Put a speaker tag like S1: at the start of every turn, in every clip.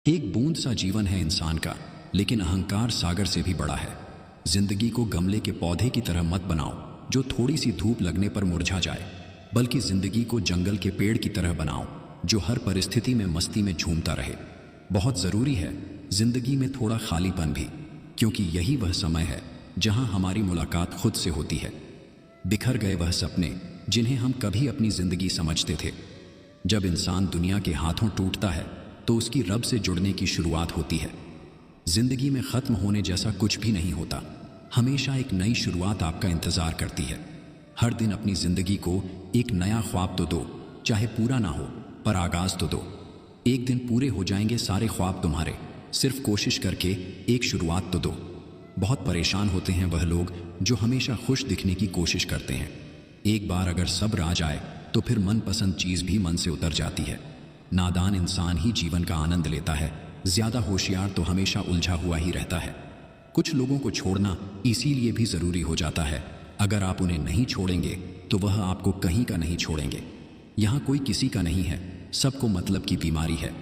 S1: एक बूंद सा जीवन है इंसान का, लेकिन अहंकार सागर से भी बड़ा है। जिंदगी को गमले के पौधे की तरह मत बनाओ जो थोड़ी सी धूप लगने पर मुरझा जाए, बल्कि जिंदगी को जंगल के पेड़ की तरह बनाओ जो हर परिस्थिति में मस्ती में झूमता रहे। बहुत जरूरी है जिंदगी में थोड़ा खालीपन भी, क्योंकि यही वह समय है जहां हमारी मुलाकात खुद से होती है। बिखर गए वह सपने जिन्हें हम कभी अपनी जिंदगी समझते थे। जब इंसान दुनिया के हाथों टूटता है तो उसकी रब से जुड़ने की शुरुआत होती है। जिंदगी में खत्म होने जैसा कुछ भी नहीं होता, हमेशा एक नई शुरुआत आपका इंतजार करती है। हर दिन अपनी जिंदगी को एक नया ख्वाब तो दो, चाहे पूरा ना हो पर आगाज तो दो। एक दिन पूरे हो जाएंगे सारे ख्वाब तुम्हारे, सिर्फ कोशिश करके एक शुरुआत तो दो। बहुत परेशान होते हैं वह लोग जो हमेशा खुश दिखने की कोशिश करते हैं। एक बार अगर सब्र आ जाए तो फिर मनपसंद चीज भी मन से उतर जाती है। नादान इंसान ही जीवन का आनंद लेता है, ज्यादा होशियार तो हमेशा उलझा हुआ ही रहता है। कुछ लोगों को छोड़ना इसीलिए भी जरूरी हो जाता है, अगर आप उन्हें नहीं छोड़ेंगे तो वह आपको कहीं का नहीं छोड़ेंगे। यहाँ कोई किसी का नहीं है, सबको मतलब की बीमारी है।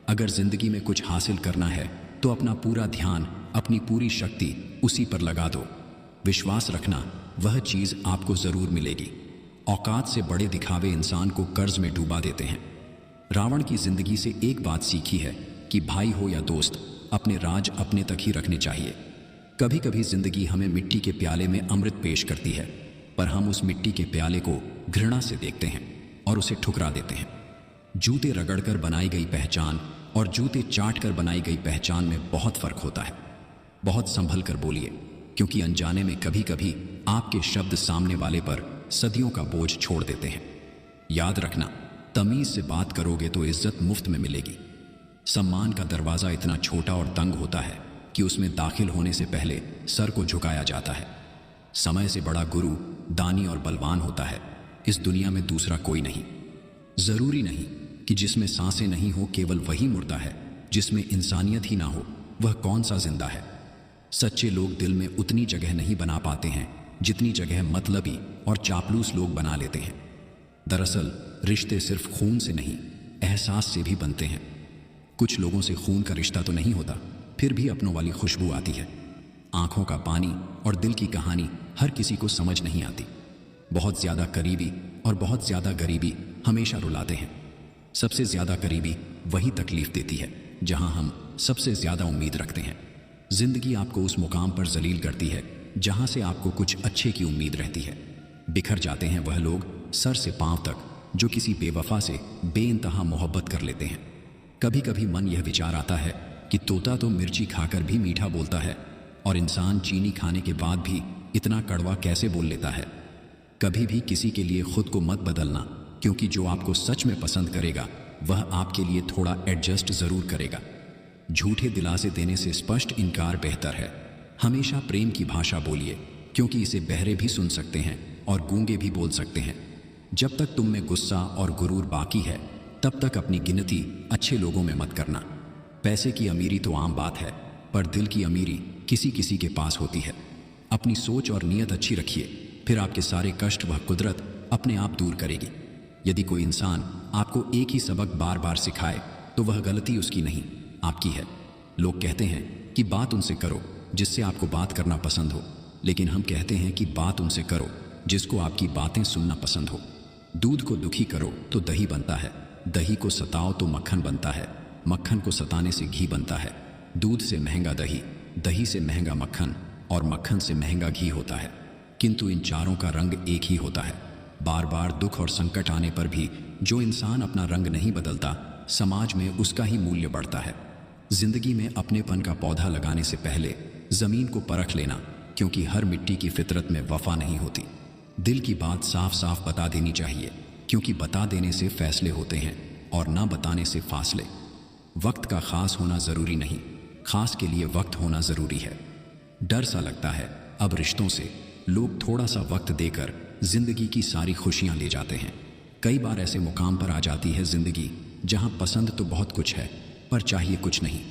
S1: अगर जिंदगी में कुछ हासिल करना है तो अपना पूरा ध्यान, अपनी पूरी शक्ति उसी पर लगा दो। विश्वास रखना, वह चीज आपको जरूर मिलेगी। औकात से बड़े दिखावे इंसान को कर्ज में डूबा देते हैं। रावण की जिंदगी से एक बात सीखी है कि भाई हो या दोस्त, अपने राज अपने तक ही रखने चाहिए। कभी कभी जिंदगी हमें मिट्टी के प्याले में अमृत पेश करती है, पर हम उस मिट्टी के प्याले को घृणा से देखते हैं और उसे ठुकरा देते हैं। जूते रगड़कर बनाई गई पहचान और जूते चाट कर बनाई गई पहचान में बहुत फर्क होता है। बहुत संभल कर बोलिए, क्योंकि अनजाने में कभी कभी आपके शब्द सामने वाले पर सदियों का बोझ छोड़ देते हैं। याद रखना, तमीज से बात करोगे तो इज्जत मुफ्त में मिलेगी। सम्मान का दरवाजा इतना छोटा और तंग होता है कि उसमें दाखिल होने से पहले सर को झुकाया जाता है। समय से बड़ा गुरु, दानी और बलवान होता है इस दुनिया में दूसरा कोई नहीं। जरूरी नहीं कि जिसमें सांसें नहीं हो केवल वही मुर्दा है, जिसमें इंसानियत ही ना हो वह कौन सा जिंदा है। सच्चे लोग दिल में उतनी जगह नहीं बना पाते हैं जितनी जगह मतलबी और चापलूस लोग बना लेते हैं। दरअसल रिश्ते सिर्फ खून से नहीं, एहसास से भी बनते हैं। कुछ लोगों से खून का रिश्ता तो नहीं होता, फिर भी अपनों वाली खुशबू आती है। आंखों का पानी और दिल की कहानी हर किसी को समझ नहीं आती। बहुत ज्यादा करीबी और बहुत ज्यादा गरीबी हमेशा रुलाते हैं। सबसे ज्यादा करीबी वही तकलीफ देती है जहां हम सबसे ज्यादा उम्मीद रखते हैं। जिंदगी आपको उस मुकाम पर जलील करती है जहां से आपको कुछ अच्छे की उम्मीद रहती है। बिखर जाते हैं वह लोग सर से पांव तक जो किसी बेवफा से बेइंतहा मोहब्बत कर लेते हैं। कभी कभी मन यह विचार आता है कि तोता तो मिर्ची खाकर भी मीठा बोलता है, और इंसान चीनी खाने के बाद भी इतना कड़वा कैसे बोल लेता है। कभी भी किसी के लिए खुद को मत बदलना, क्योंकि जो आपको सच में पसंद करेगा वह आपके लिए थोड़ा एडजस्ट जरूर करेगा। झूठे दिलासे देने से स्पष्ट इनकार बेहतर है। हमेशा प्रेम की भाषा बोलिए, क्योंकि इसे बहरे भी सुन सकते हैं और गूंगे भी बोल सकते हैं। जब तक तुम में गुस्सा और गुरूर बाकी है तब तक अपनी गिनती अच्छे लोगों में मत करना। पैसे की अमीरी तो आम बात है, पर दिल की अमीरी किसी किसी के पास होती है। अपनी सोच और नीयत अच्छी रखिए, फिर आपके सारे कष्ट वह कुदरत अपने आप दूर करेगी। यदि कोई इंसान आपको एक ही सबक बार बार सिखाए तो वह गलती उसकी नहीं, आपकी है। लोग कहते हैं कि बात उनसे करो जिससे आपको बात करना पसंद हो, लेकिन हम कहते हैं कि बात उनसे करो जिसको आपकी बातें सुनना पसंद हो। दूध को दुखी करो तो दही बनता है, दही को सताओ तो मक्खन बनता है, मक्खन को सताने से घी बनता है। दूध से महंगा दही, दही से महंगा मक्खन और मक्खन से महंगा घी होता है, किंतु इन चारों का रंग एक ही होता है। बार बार दुख और संकट आने पर भी जो इंसान अपना रंग नहीं बदलता, समाज में उसका ही मूल्य बढ़ता है। जिंदगी में अपनेपन का पौधा लगाने से पहले जमीन को परख लेना, क्योंकि हर मिट्टी की फितरत में वफा नहीं होती। दिल की बात साफ साफ बता देनी चाहिए, क्योंकि बता देने से फैसले होते हैं और ना बताने से फासले। वक्त का खास होना जरूरी नहीं, खास के लिए वक्त होना जरूरी है। डर सा लगता है अब रिश्तों से, लोग थोड़ा सा वक्त देकर जिंदगी की सारी खुशियां ले जाते हैं। कई बार ऐसे मुकाम पर आ जाती है जिंदगी जहां पसंद तो बहुत कुछ है पर चाहिए कुछ नहीं।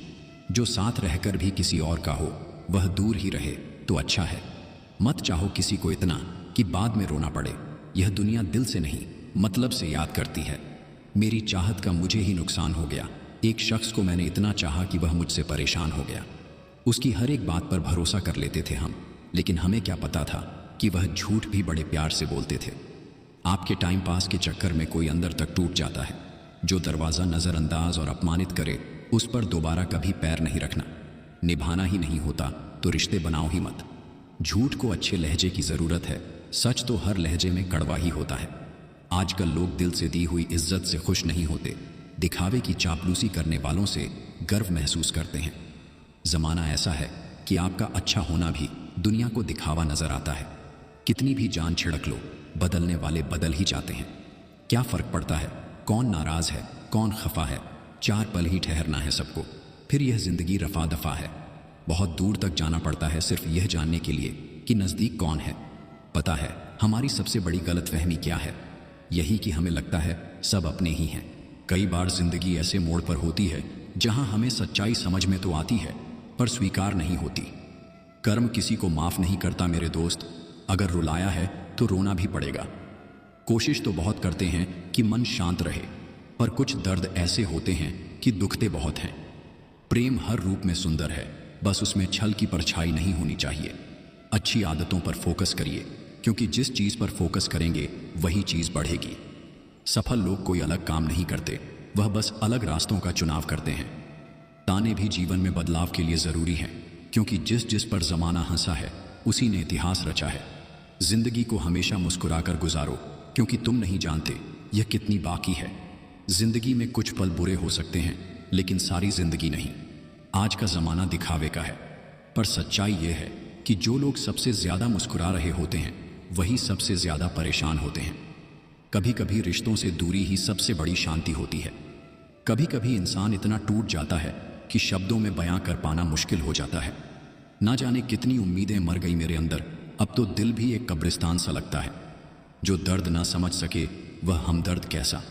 S1: जो साथ रहकर भी किसी और का हो वह दूर ही रहे तो अच्छा है। मत चाहो किसी को इतना कि बाद में रोना पड़े। यह दुनिया दिल से नहीं मतलब से याद करती है। मेरी चाहत का मुझे ही नुकसान हो गया, एक शख्स को मैंने इतना चाहा कि वह मुझसे परेशान हो गया। उसकी हर एक बात पर भरोसा कर लेते थे हम, लेकिन हमें क्या पता था कि वह झूठ भी बड़े प्यार से बोलते थे। आपके टाइम पास के चक्कर में कोई अंदर तक टूट जाता है। जो दरवाज़ा नज़रअंदाज और अपमानित करे उस पर दोबारा कभी पैर नहीं रखना। निभाना ही नहीं होता तो रिश्ते बनाओ ही मत। झूठ को अच्छे लहजे की ज़रूरत है, सच तो हर लहजे में कड़वा ही होता है। आजकल लोग दिल से दी हुई इज्जत से खुश नहीं होते, दिखावे की चापलूसी करने वालों से गर्व महसूस करते हैं। ज़माना ऐसा है कि आपका अच्छा होना भी दुनिया को दिखावा नजर आता है। कितनी भी जान छिड़क लो, बदलने वाले बदल ही जाते हैं। क्या फ़र्क पड़ता है कौन नाराज़ है कौन खफा है, 4 पल ही ठहरना है सबको, फिर यह ज़िंदगी रफा दफा है। बहुत दूर तक जाना पड़ता है सिर्फ यह जानने के लिए कि नज़दीक कौन है। पता है हमारी सबसे बड़ी गलतफहमी क्या है? यही कि हमें लगता है सब अपने ही हैं। कई बार ज़िंदगी ऐसे मोड़ पर होती है जहां हमें सच्चाई समझ में तो आती है पर स्वीकार नहीं होती। कर्म किसी को माफ़ नहीं करता मेरे दोस्त, अगर रुलाया है तो रोना भी पड़ेगा। कोशिश तो बहुत करते हैं कि मन शांत रहे, पर कुछ दर्द ऐसे होते हैं कि दुखते बहुत हैं। प्रेम हर रूप में सुंदर है, बस उसमें छल की परछाई नहीं होनी चाहिए। अच्छी आदतों पर फोकस करिए, क्योंकि जिस चीज़ पर फोकस करेंगे वही चीज़ बढ़ेगी। सफल लोग कोई अलग काम नहीं करते, वह बस अलग रास्तों का चुनाव करते हैं। ताने भी जीवन में बदलाव के लिए ज़रूरी हैं, क्योंकि जिस जिस पर ज़माना हंसा है उसी ने इतिहास रचा है। जिंदगी को हमेशा मुस्कुराकर गुजारो, क्योंकि तुम नहीं जानते यह कितनी बाकी है। जिंदगी में कुछ पल बुरे हो सकते हैं, लेकिन सारी जिंदगी नहीं। आज का ज़माना दिखावे का है, पर सच्चाई यह है कि जो लोग सबसे ज़्यादा मुस्कुरा रहे होते हैं वही सबसे ज़्यादा परेशान होते हैं। कभी कभी रिश्तों से दूरी ही सबसे बड़ी शांति होती है। कभी कभी इंसान इतना टूट जाता है कि शब्दों में बयां कर पाना मुश्किल हो जाता है। ना जाने कितनी उम्मीदें मर गई मेरे अंदर, अब तो दिल भी एक कब्रिस्तान सा लगता है। जो दर्द ना समझ सके वह हमदर्द कैसा।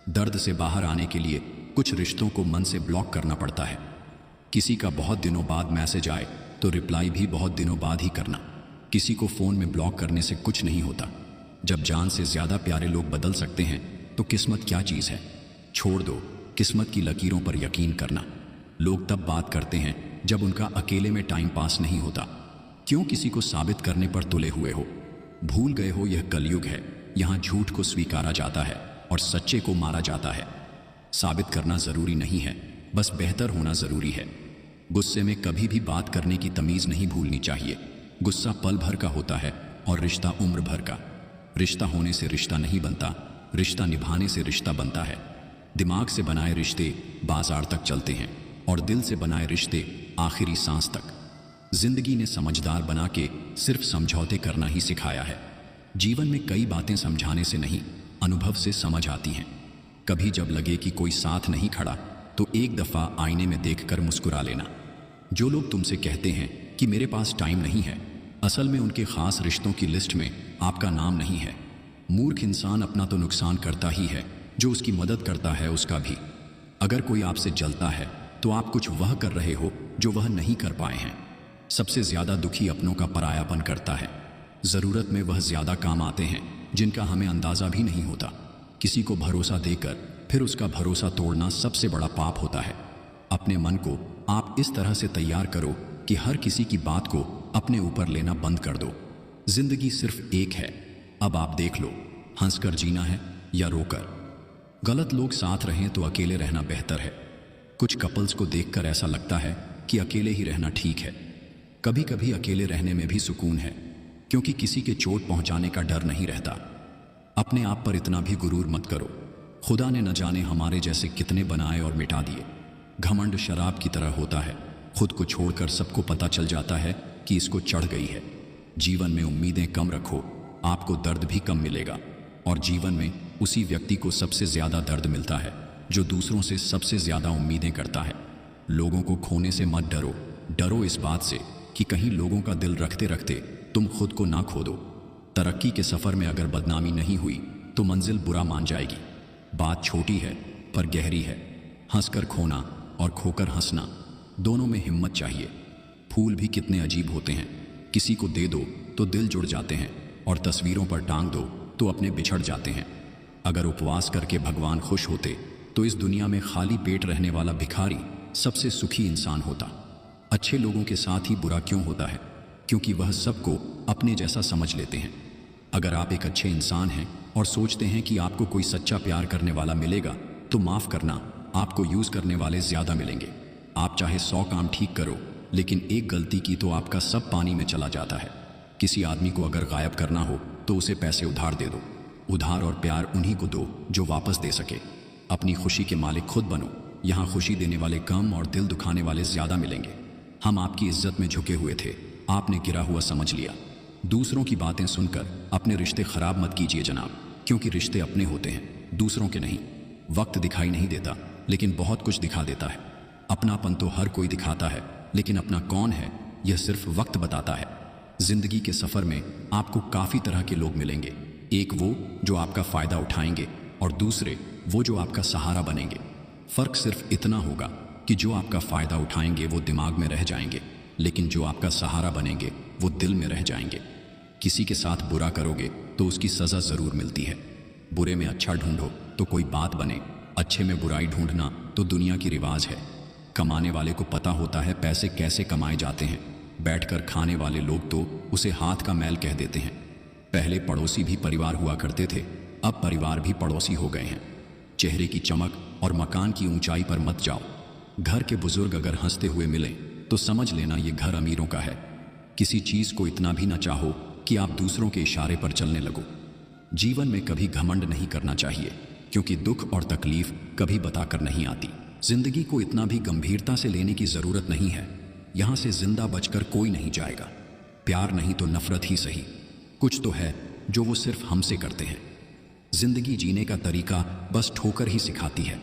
S1: दर्द से बाहर आने के लिए कुछ रिश्तों को मन से ब्लॉक करना पड़ता है। किसी का बहुत दिनों बाद मैसेज आए तो रिप्लाई भी बहुत दिनों बाद ही करना। किसी को फ़ोन में ब्लॉक करने से कुछ नहीं होता। जब जान से ज़्यादा प्यारे लोग बदल सकते हैं तो किस्मत क्या चीज़ है। छोड़ दो किस्मत की लकीरों पर यकीन करना। लोग तब बात करते हैं जब उनका अकेले में टाइम पास नहीं होता। क्यों किसी को साबित करने पर तुले हुए हो? भूल गए हो यह कलयुग है, यहाँ झूठ को स्वीकारा जाता है और सच्चे को मारा जाता है। साबित करना ज़रूरी नहीं है, बस बेहतर होना ज़रूरी है। गुस्से में कभी भी बात करने की तमीज़ नहीं भूलनी चाहिए। गुस्सा पल भर का होता है और रिश्ता उम्र भर का। रिश्ता होने से रिश्ता नहीं बनता, रिश्ता निभाने से रिश्ता बनता है। दिमाग से बनाए रिश्ते बाजार तक चलते हैं और दिल से बनाए रिश्ते आखिरी सांस तक। जिंदगी ने समझदार बना के सिर्फ समझौते करना ही सिखाया है। जीवन में कई बातें समझाने से नहीं, अनुभव से समझ आती हैं। कभी जब लगे कि कोई साथ नहीं खड़ा तो एक दफ़ा आईने में देखकर मुस्कुरा लेना। जो लोग तुमसे कहते हैं कि मेरे पास टाइम नहीं है, असल में उनके ख़ास रिश्तों की लिस्ट में आपका नाम नहीं है। मूर्ख इंसान अपना तो नुकसान करता ही है, जो उसकी मदद करता है उसका भी। अगर कोई आपसे जलता है तो आप कुछ वह कर रहे हो जो वह नहीं कर पाए हैं। सबसे ज़्यादा दुखी अपनों का परायापन करता है। ज़रूरत में वह ज़्यादा काम आते हैं जिनका हमें अंदाज़ा भी नहीं होता। किसी को भरोसा देकर फिर उसका भरोसा तोड़ना सबसे बड़ा पाप होता है। अपने मन को आप इस तरह से तैयार करो कि हर किसी की बात को अपने ऊपर लेना बंद कर दो। जिंदगी सिर्फ एक है, अब आप देख लो, हंसकर जीना है या रोकर। गलत लोग साथ रहें तो अकेले रहना बेहतर है। कुछ कपल्स को देखकर ऐसा लगता है कि अकेले ही रहना ठीक है। कभी कभी अकेले रहने में भी सुकून है, क्योंकि किसी के चोट पहुंचाने का डर नहीं रहता। अपने आप पर इतना भी गुरूर मत करो। खुदा ने न जाने हमारे जैसे कितने बनाए और मिटा दिए। घमंड शराब की तरह होता है, खुद को छोड़कर सबको पता चल जाता है कि इसको चढ़ गई है। जीवन में उम्मीदें कम रखो, आपको दर्द भी कम मिलेगा। और जीवन में उसी व्यक्ति को सबसे ज़्यादा दर्द मिलता है जो दूसरों से सबसे ज़्यादा उम्मीदें करता है। लोगों को खोने से मत डरो, डरो इस बात से कि कहीं लोगों का दिल रखते रखते तुम खुद को ना खो दो। तरक्की के सफ़र में अगर बदनामी नहीं हुई तो मंजिल बुरा मान जाएगी। बात छोटी है पर गहरी है। हंसकर खोना और खोकर हंसना, दोनों में हिम्मत चाहिए। फूल भी कितने अजीब होते हैं, किसी को दे दो तो दिल जुड़ जाते हैं और तस्वीरों पर टांग दो तो अपने बिछड़ जाते हैं। अगर उपवास करके भगवान खुश होते तो इस दुनिया में खाली पेट रहने वाला भिखारी सबसे सुखी इंसान होता। अच्छे लोगों के साथ ही बुरा क्यों होता है? क्योंकि वह सबको अपने जैसा समझ लेते हैं। अगर आप एक अच्छे इंसान हैं और सोचते हैं कि आपको कोई सच्चा प्यार करने वाला मिलेगा, तो माफ करना, आपको यूज करने वाले ज्यादा मिलेंगे। आप चाहे 100 काम ठीक करो, लेकिन एक गलती की तो आपका सब पानी में चला जाता है। किसी आदमी को अगर गायब करना हो तो उसे पैसे उधार दे दो। उधार और प्यार उन्हीं को दो जो वापस दे सके। अपनी खुशी के मालिक खुद बनो। यहाँ खुशी देने वाले कम और दिल दुखाने वाले ज्यादा मिलेंगे। हम आपकी इज्जत में झुके हुए थे, आपने गिरा हुआ समझ लिया। दूसरों की बातें सुनकर अपने रिश्ते खराब मत कीजिए जनाब, क्योंकि रिश्ते अपने होते हैं, दूसरों के नहीं। वक्त दिखाई नहीं देता, लेकिन बहुत कुछ दिखा देता है। अपनापन तो हर कोई दिखाता है, लेकिन अपना कौन है यह सिर्फ वक्त बताता है। जिंदगी के सफर में आपको काफी तरह के लोग मिलेंगे। एक वो जो आपका फायदा उठाएंगे और दूसरे वो जो आपका सहारा बनेंगे। फर्क सिर्फ इतना होगा कि जो आपका फायदा उठाएंगे वो दिमाग में रह जाएंगे, लेकिन जो आपका सहारा बनेंगे वो दिल में रह जाएंगे। किसी के साथ बुरा करोगे तो उसकी सजा जरूर मिलती है। बुरे में अच्छा ढूंढो तो कोई बात बने, अच्छे में बुराई ढूंढना तो दुनिया की रिवाज है। कमाने वाले को पता होता है पैसे कैसे कमाए जाते हैं। बैठकर खाने वाले लोग तो उसे हाथ का मैल कह देते हैं। पहले पड़ोसी भी परिवार हुआ करते थे, अब परिवार भी पड़ोसी हो गए हैं। चेहरे की चमक और मकान की ऊंचाई पर मत जाओ। घर के बुजुर्ग अगर हंसते हुए मिलें तो समझ लेना ये घर अमीरों का है। किसी चीज को इतना भी ना चाहो कि आप दूसरों के इशारे पर चलने लगो। जीवन में कभी घमंड नहीं करना चाहिए, क्योंकि दुख और तकलीफ कभी बताकर नहीं आती। जिंदगी को इतना भी गंभीरता से लेने की जरूरत नहीं है। यहां से जिंदा बचकर कोई नहीं जाएगा। प्यार नहीं तो नफरत ही सही, कुछ तो है जो वो सिर्फ हमसे करते हैं। जिंदगी जीने का तरीका बस ठोकर ही सिखाती है,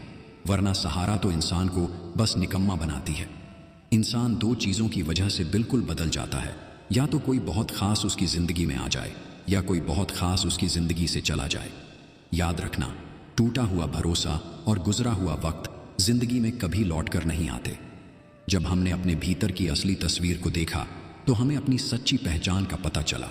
S1: वरना सहारा तो इंसान को बस निकम्मा बनाती है। इंसान दो चीजों की वजह से बिल्कुल बदल जाता है, या तो कोई बहुत खास उसकी जिंदगी में आ जाए, या कोई बहुत खास उसकी जिंदगी से चला जाए। याद रखना, टूटा हुआ भरोसा और गुजरा हुआ वक्त जिंदगी में कभी लौट कर नहीं आते। जब हमने अपने भीतर की असली तस्वीर को देखा तो हमें अपनी सच्ची पहचान का पता चला।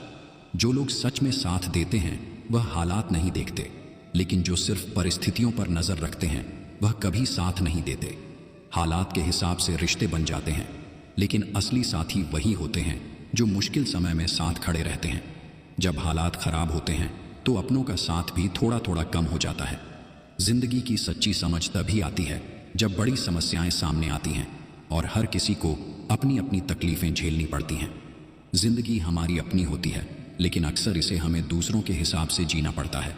S1: जो लोग सच में साथ देते हैं वह हालात नहीं देखते, लेकिन जो सिर्फ परिस्थितियों पर नजर रखते हैं वह कभी साथ नहीं देते। हालात के हिसाब से रिश्ते बन जाते हैं, लेकिन असली साथी वही होते हैं जो मुश्किल समय में साथ खड़े रहते हैं। जब हालात खराब होते हैं तो अपनों का साथ भी थोड़ा थोड़ा कम हो जाता है। जिंदगी की सच्ची समझ तभी आती है जब बड़ी समस्याएं सामने आती हैं और हर किसी को अपनी अपनी तकलीफें झेलनी पड़ती हैं। जिंदगी हमारी अपनी होती है, लेकिन अक्सर इसे हमें दूसरों के हिसाब से जीना पड़ता है।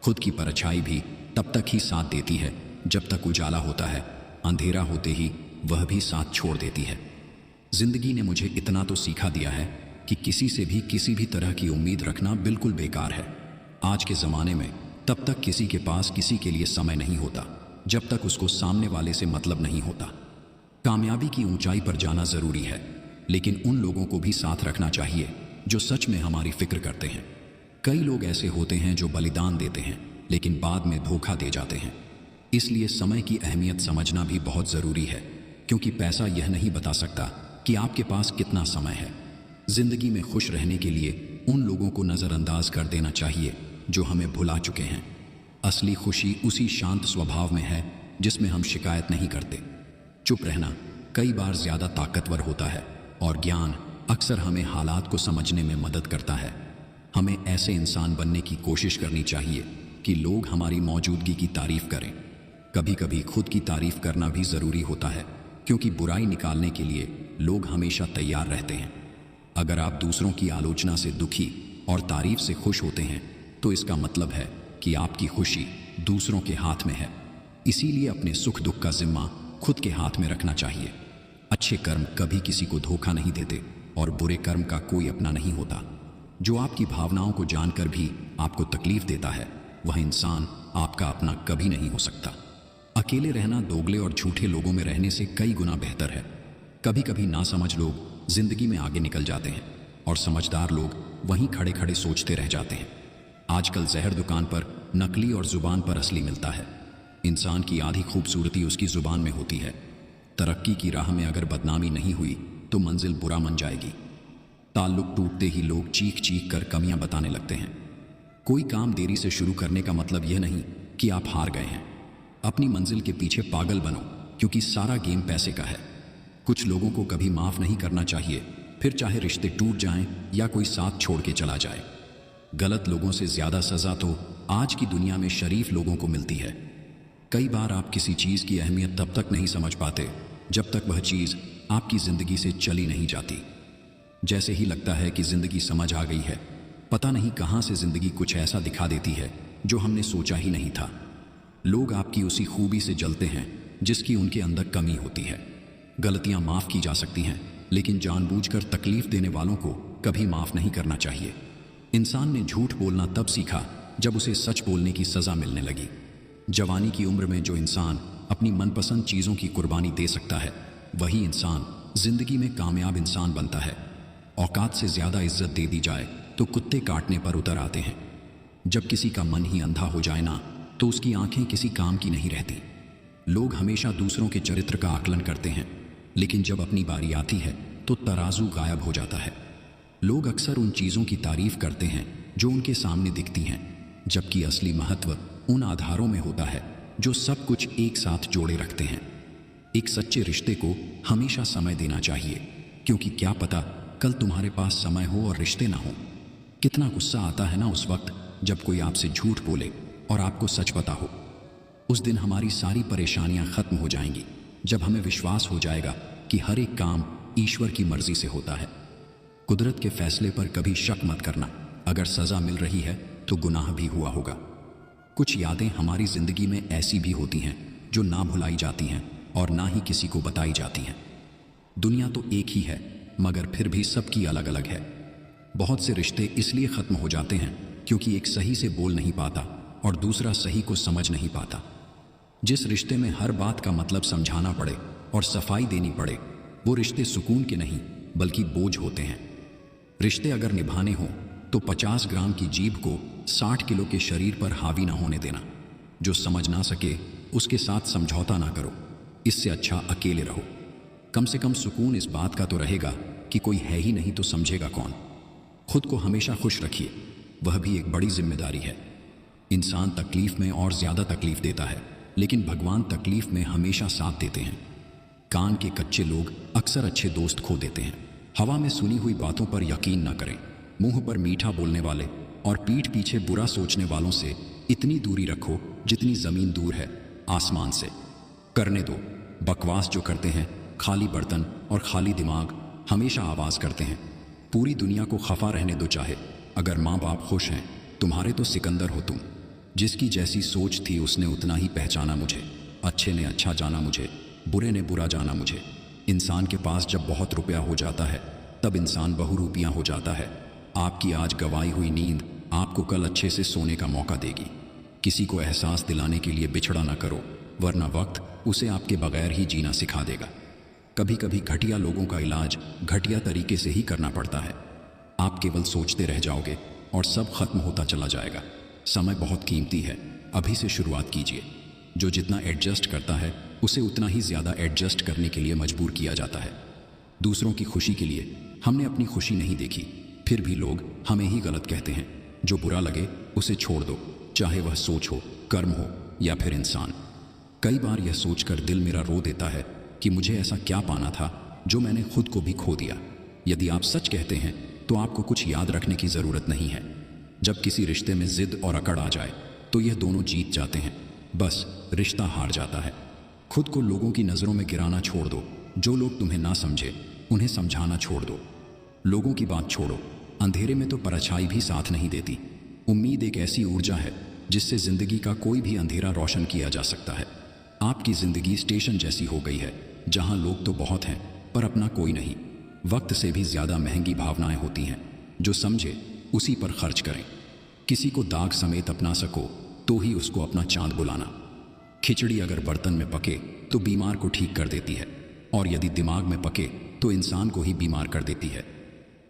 S1: खुद की परछाई भी तब तक ही साथ देती है जब तक उजाला होता है, अंधेरा होते ही वह भी साथ छोड़ देती है। जिंदगी ने मुझे इतना तो सिखा दिया है कि किसी से भी किसी भी तरह की उम्मीद रखना बिल्कुल बेकार है। आज के ज़माने में तब तक किसी के पास किसी के लिए समय नहीं होता जब तक उसको सामने वाले से मतलब नहीं होता। कामयाबी की ऊंचाई पर जाना ज़रूरी है, लेकिन उन लोगों को भी साथ रखना चाहिए जो सच में हमारी फिक्र करते हैं। कई लोग ऐसे होते हैं जो बलिदान देते हैं लेकिन बाद में धोखा दे जाते हैं। इसलिए समय की अहमियत समझना भी बहुत ज़रूरी है, क्योंकि पैसा यह नहीं बता सकता कि आपके पास कितना समय है। जिंदगी में खुश रहने के लिए उन लोगों को नज़रअंदाज कर देना चाहिए जो हमें भुला चुके हैं। असली खुशी उसी शांत स्वभाव में है जिसमें हम शिकायत नहीं करते। चुप रहना कई बार ज़्यादा ताकतवर होता है, और ज्ञान अक्सर हमें हालात को समझने में मदद करता है। हमें ऐसे इंसान बनने की कोशिश करनी चाहिए कि लोग हमारी मौजूदगी की तारीफ करें। कभी कभी खुद की तारीफ करना भी ज़रूरी होता है, क्योंकि बुराई निकालने के लिए लोग हमेशा तैयार रहते हैं। अगर आप दूसरों की आलोचना से दुखी और तारीफ से खुश होते हैं तो इसका मतलब है कि आपकी खुशी दूसरों के हाथ में है। इसीलिए अपने सुख दुख का जिम्मा खुद के हाथ में रखना चाहिए। अच्छे कर्म कभी किसी को धोखा नहीं देते और बुरे कर्म का कोई अपना नहीं होता। जो आपकी भावनाओं को जानकर भी आपको तकलीफ देता है वह इंसान आपका अपना कभी नहीं हो सकता। अकेले रहना दोगले और झूठे लोगों में रहने से कई गुना बेहतर है। कभी कभी नासमझ लोग जिंदगी में आगे निकल जाते हैं और समझदार लोग वहीं खड़े खड़े सोचते रह जाते हैं। आजकल जहर दुकान पर नकली और जुबान पर असली मिलता है। इंसान की आधी खूबसूरती उसकी जुबान में होती है। तरक्की की राह में अगर बदनामी नहीं हुई तो मंजिल बुरा मन जाएगी। ताल्लुक टूटते ही लोग चीख चीख कर कमियां बताने लगते हैं। कोई काम देरी से शुरू करने का मतलब यह नहीं कि आप हार गए हैं। अपनी मंजिल के पीछे पागल बनो, क्योंकि सारा गेम पैसे का है। कुछ लोगों को कभी माफ नहीं करना चाहिए, फिर चाहे रिश्ते टूट जाएं या कोई साथ छोड़ के चला जाए। गलत लोगों से ज्यादा सजा तो आज की दुनिया में शरीफ लोगों को मिलती है। कई बार आप किसी चीज की अहमियत तब तक नहीं समझ पाते जब तक वह चीज आपकी जिंदगी से चली नहीं जाती। जैसे ही लगता है कि जिंदगी समझ आ गई है, पता नहीं कहां से जिंदगी कुछ ऐसा दिखा देती है जो हमने सोचा ही नहीं था। लोग आपकी उसी खूबी से जलते हैं जिसकी उनके अंदर कमी होती है। गलतियां माफ की जा सकती हैं, लेकिन जानबूझकर तकलीफ देने वालों को कभी माफ नहीं करना चाहिए। इंसान ने झूठ बोलना तब सीखा जब उसे सच बोलने की सजा मिलने लगी। जवानी की उम्र में जो इंसान अपनी मनपसंद चीजों की कुर्बानी दे सकता है, वही इंसान जिंदगी में कामयाब इंसान बनता है। औकात से ज्यादा इज्जत दे दी जाए तो कुत्ते काटने पर उतर आते हैं। जब किसी का मन ही अंधा हो जाए ना, तो उसकी आंखें किसी काम की नहीं रहती। लोग हमेशा दूसरों के चरित्र का आकलन करते हैं, लेकिन जब अपनी बारी आती है तो तराजू गायब हो जाता है। लोग अक्सर उन चीजों की तारीफ करते हैं जो उनके सामने दिखती हैं, जबकि असली महत्व उन आधारों में होता है जो सब कुछ एक साथ जोड़े रखते हैं। एक सच्चे रिश्ते को हमेशा समय देना चाहिए, क्योंकि क्या पता कल तुम्हारे पास समय हो और रिश्ते ना हो। कितना गुस्सा आता है ना उस वक्त जब कोई आपसे झूठ बोले और आपको सच पता हो। उस दिन हमारी सारी परेशानियां खत्म हो जाएंगी, जब हमें विश्वास हो जाएगा कि हर एक काम ईश्वर की मर्जी से होता है। कुदरत के फैसले पर कभी शक मत करना। अगर सजा मिल रही है तो गुनाह भी हुआ होगा। कुछ यादें हमारी जिंदगी में ऐसी भी होती हैं जो ना भुलाई जाती हैं और ना ही किसी को बताई जाती हैं। दुनिया तो एक ही है, मगर फिर भी सबकी अलग अलग है। बहुत से रिश्ते इसलिए खत्म हो जाते हैं क्योंकि एक सही से बोल नहीं पाता और दूसरा सही को समझ नहीं पाता। जिस रिश्ते में हर बात का मतलब समझाना पड़े और सफाई देनी पड़े, वो रिश्ते सुकून के नहीं बल्कि बोझ होते हैं। रिश्ते अगर निभाने हो तो 50 ग्राम की जीभ को 60 किलो के शरीर पर हावी ना होने देना। जो समझ ना सके उसके साथ समझौता ना करो, इससे अच्छा अकेले रहो। कम से कम सुकून इस बात का तो रहेगा कि कोई है ही नहीं तो समझेगा कौन। खुद को हमेशा खुश रखिए, वह भी एक बड़ी जिम्मेदारी है। इंसान तकलीफ में और ज्यादा तकलीफ देता है, लेकिन भगवान तकलीफ में हमेशा साथ देते हैं। कान के कच्चे लोग अक्सर अच्छे दोस्त खो देते हैं। हवा में सुनी हुई बातों पर यकीन न करें। मुंह पर मीठा बोलने वाले और पीठ पीछे बुरा सोचने वालों से इतनी दूरी रखो जितनी जमीन दूर है आसमान से। करने दो, बकवास जो करते हैं, खाली बर्तन और खाली दिमाग हमेशा आवाज करते हैं। पूरी दुनिया को खफा रहने दो चाहे, अगर माँ बाप खुश हैं तुम्हारे तो सिकंदर हो तुम। जिसकी जैसी सोच थी उसने उतना ही पहचाना मुझे। अच्छे ने अच्छा जाना मुझे, बुरे ने बुरा जाना मुझे। इंसान के पास जब बहुत रुपया हो जाता है तब इंसान बहुरूपियां हो जाता है। आपकी आज गवाई हुई नींद आपको कल अच्छे से सोने का मौका देगी। किसी को एहसास दिलाने के लिए बिछड़ा ना करो, वरना वक्त उसे आपके बगैर ही जीना सिखा देगा। कभी कभी घटिया लोगों का इलाज घटिया तरीके से ही करना पड़ता है। आप केवल सोचते रह जाओगे और सब खत्म होता चला जाएगा। समय बहुत कीमती है, अभी से शुरुआत कीजिए। जो जितना एडजस्ट करता है उसे उतना ही ज्यादा एडजस्ट करने के लिए मजबूर किया जाता है। दूसरों की खुशी के लिए हमने अपनी खुशी नहीं देखी, फिर भी लोग हमें ही गलत कहते हैं। जो बुरा लगे उसे छोड़ दो, चाहे वह सोच हो, कर्म हो या फिर इंसान। कई बार यह सोचकर दिल मेरा रो देता है कि मुझे ऐसा क्या पाना था जो मैंने खुद को भी खो दिया। यदि आप सच कहते हैं तो आपको कुछ याद रखने की जरूरत नहीं है। जब किसी रिश्ते में जिद और अकड़ आ जाए तो यह दोनों जीत जाते हैं, बस रिश्ता हार जाता है। खुद को लोगों की नजरों में गिराना छोड़ दो। जो लोग तुम्हें ना समझे उन्हें समझाना छोड़ दो। लोगों की बात छोड़ो, अंधेरे में तो परछाई भी साथ नहीं देती। उम्मीद एक ऐसी ऊर्जा है जिससे जिंदगी का कोई भी अंधेरा रोशन किया जा सकता है। आपकी जिंदगी स्टेशन जैसी हो गई है जहां लोग तो बहुत हैं पर अपना कोई नहीं। वक्त से भी ज्यादा महंगी भावनाएं होती हैं, जो समझे उसी पर खर्च करें। किसी को दाग समेत अपना सको तो ही उसको अपना चांद बुलाना। खिचड़ी अगर बर्तन में पके तो बीमार को ठीक कर देती है, और यदि दिमाग में पके तो इंसान को ही बीमार कर देती है।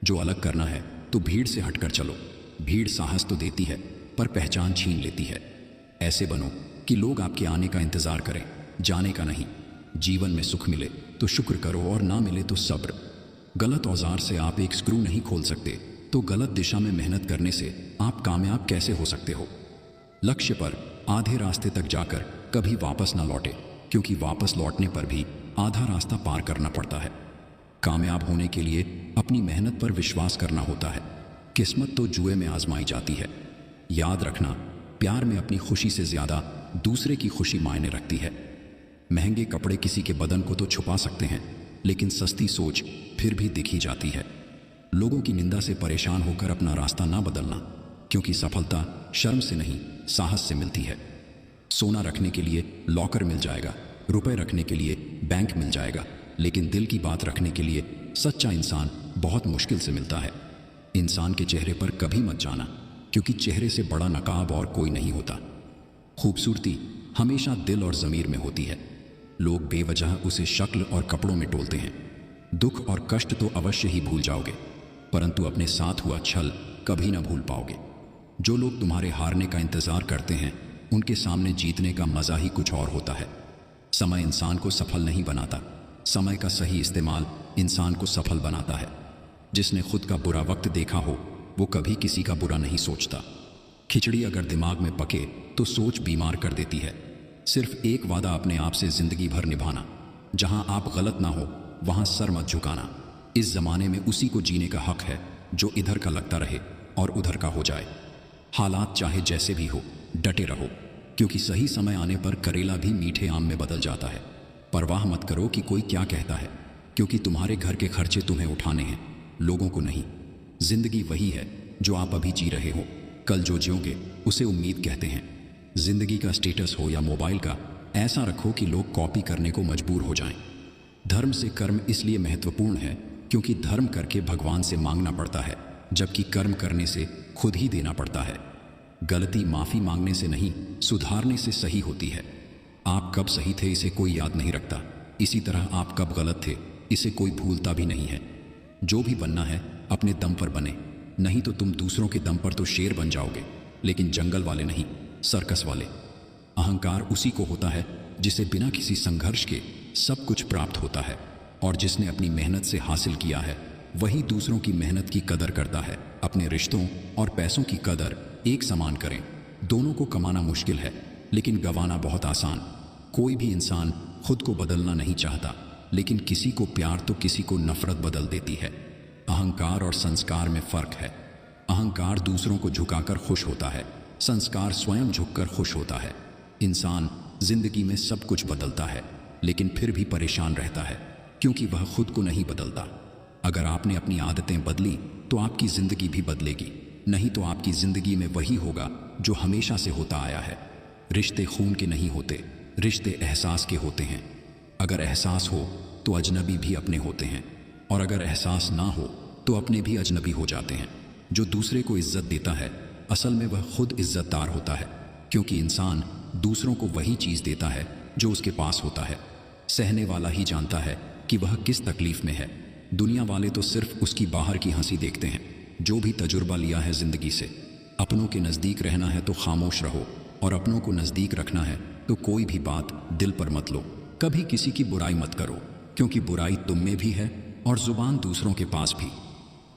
S1: जो अलग करना है तो भीड़ से हटकर चलो। भीड़ साहस तो देती है पर पहचान छीन लेती है। ऐसे बनो कि लोग आपके आने का इंतजार करें, जाने का नहीं। जीवन में सुख मिले तो शुक्र करो और ना मिले तो सब्र। गलत औजार से आप एक स्क्रू नहीं खोल सकते, तो गलत दिशा में मेहनत करने से आप कामयाब कैसे हो सकते हो। लक्ष्य पर आधे रास्ते तक जाकर कभी वापस ना लौटे, क्योंकि वापस लौटने पर भी आधा रास्ता पार करना पड़ता है। कामयाब होने के लिए अपनी मेहनत पर विश्वास करना होता है। किस्मत तो जुए में आजमाई जाती है। याद रखना, प्यार में अपनी खुशी से ज्यादा दूसरे की खुशी मायने रखती है। महंगे कपड़े किसी के बदन को तो छुपा सकते हैं, लेकिन सस्ती सोच फिर भी दिखी जाती है। लोगों की निंदा से परेशान होकर अपना रास्ता ना बदलना, क्योंकि सफलता शर्म से नहीं, साहस से मिलती है। सोना रखने के लिए लॉकर मिल जाएगा, रुपए रखने के लिए बैंक मिल जाएगा, लेकिन दिल की बात रखने के लिए सच्चा इंसान बहुत मुश्किल से मिलता है। इंसान के चेहरे पर कभी मत जाना, क्योंकि चेहरे से बड़ा नकाब और कोई नहीं होता। खूबसूरती हमेशा दिल और ज़मीर में होती है। लोग बेवजह उसे शक्ल और कपड़ों में टोलते हैं। दुख और कष्ट तो अवश्य ही भूल जाओगे, परंतु अपने साथ हुआ छल कभी ना भूल पाओगे। जो लोग तुम्हारे हारने का इंतजार करते हैं, उनके सामने जीतने का मजा ही कुछ और होता है। समय इंसान को सफल नहीं बनाता, समय का सही इस्तेमाल इंसान को सफल बनाता है। जिसने खुद का बुरा वक्त देखा हो, वो कभी किसी का बुरा नहीं सोचता। खिचड़ी अगर दिमाग में पके तो सोच बीमार कर देती है। सिर्फ एक वादा अपने आप से जिंदगी भर निभाना, जहां आप गलत ना हो वहां सर मत झुकाना। इस जमाने में उसी को जीने का हक है जो इधर का लगता रहे और उधर का हो जाए। हालात चाहे जैसे भी हो, डटे रहो, क्योंकि सही समय आने पर करेला भी मीठे आम में बदल जाता है। परवाह मत करो कि कोई क्या कहता है, क्योंकि तुम्हारे घर के खर्चे तुम्हें उठाने हैं, लोगों को नहीं। जिंदगी वही है जो आप अभी जी रहे हो, कल जो जियोगे उसे उम्मीद कहते हैं। जिंदगी का स्टेटस हो या मोबाइल का, ऐसा रखो कि लोग कॉपी करने को मजबूर हो जाएं। धर्म से कर्म इसलिए महत्वपूर्ण है क्योंकि धर्म करके भगवान से मांगना पड़ता है, जबकि कर्म करने से खुद ही देना पड़ता है। गलती माफी मांगने से नहीं, सुधारने से सही होती है। आप कब सही थे इसे कोई याद नहीं रखता, इसी तरह आप कब गलत थे इसे कोई भूलता भी नहीं है। जो भी बनना है अपने दम पर बने, नहीं तो तुम दूसरों के दम पर तो शेर बन जाओगे, लेकिन जंगल वाले नहीं, सर्कस वाले। अहंकार उसी को होता है जिसे बिना किसी संघर्ष के सब कुछ प्राप्त होता है, और जिसने अपनी मेहनत से हासिल किया है वही दूसरों की मेहनत की कदर करता है। अपने रिश्तों और पैसों की कदर एक समान करें। दोनों को कमाना मुश्किल है, लेकिन गंवाना बहुत आसान। कोई भी इंसान खुद को बदलना नहीं चाहता, लेकिन किसी को प्यार तो किसी को नफरत बदल देती है। अहंकार और संस्कार में फर्क है। अहंकार दूसरों को झुकाकर खुश होता है, संस्कार स्वयं झुककर खुश होता है। इंसान जिंदगी में सब कुछ बदलता है, लेकिन फिर भी परेशान रहता है, क्योंकि वह खुद को नहीं बदलता। अगर आपने अपनी आदतें बदली तो आपकी जिंदगी भी बदलेगी, नहीं तो आपकी जिंदगी में वही होगा जो हमेशा से होता आया है। रिश्ते खून के नहीं होते, रिश्ते एहसास के होते हैं। अगर एहसास हो तो अजनबी भी अपने होते हैं, और अगर एहसास ना हो तो अपने भी अजनबी हो जाते हैं। जो दूसरे को इज्जत देता है, असल में वह खुद इज्जतदार होता है, क्योंकि इंसान दूसरों को वही चीज़ देता है जो उसके पास होता है। सहने वाला ही जानता है कि वह किस तकलीफ में है। दुनिया वाले तो सिर्फ उसकी बाहर की हंसी देखते हैं। जो भी तजुर्बा लिया है जिंदगी से, अपनों के नज़दीक रहना है तो खामोश रहो, और अपनों को नज़दीक रखना है तो कोई भी बात दिल पर मत लो। कभी किसी की बुराई मत करो, क्योंकि बुराई तुम में भी है और जुबान दूसरों के पास भी।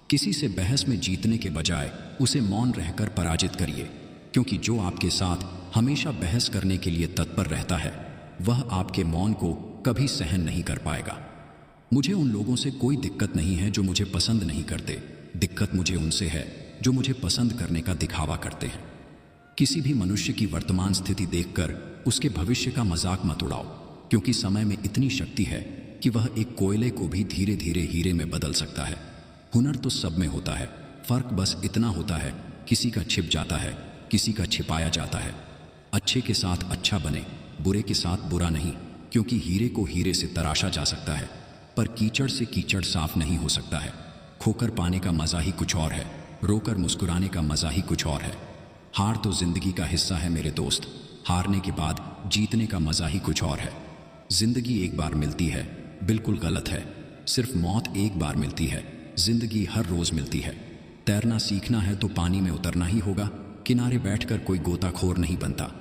S1: किसी से बहस में जीतने के बजाय उसे मौन रहकर पराजित करिए, क्योंकि जो आपके साथ हमेशा बहस करने के लिए तत्पर रहता है, वह आपके मौन को कभी सहन नहीं कर पाएगा। मुझे उन लोगों से कोई दिक्कत नहीं है जो मुझे पसंद नहीं करते। दिक्कत मुझे उनसे है जो मुझे पसंद करने का दिखावा करते हैं। किसी भी मनुष्य की वर्तमान स्थिति देखकर उसके भविष्य का मजाक मत उड़ाओ, क्योंकि समय में इतनी शक्ति है कि वह एक कोयले को भी धीरे धीरे हीरे में बदल सकता है। हुनर तो सब में होता है, फर्क बस इतना होता है किसी का छिप जाता है, किसी का छिपाया जाता है। अच्छे के साथ अच्छा बने, बुरे के साथ बुरा नहीं, क्योंकि हीरे को हीरे से तराशा जा सकता है, पर कीचड़ से कीचड़ साफ नहीं हो सकता है। खोकर पाने का मजा ही कुछ और है, रोकर मुस्कुराने का मजा ही कुछ और है। हार तो जिंदगी का हिस्सा है मेरे दोस्त, हारने के बाद जीतने का मजा ही कुछ और है। जिंदगी एक बार मिलती है, बिल्कुल गलत है। सिर्फ मौत एक बार मिलती है, जिंदगी हर रोज मिलती है। तैरना सीखना है तो पानी में उतरना ही होगा, किनारे बैठकर कोई गोताखोर नहीं बनता।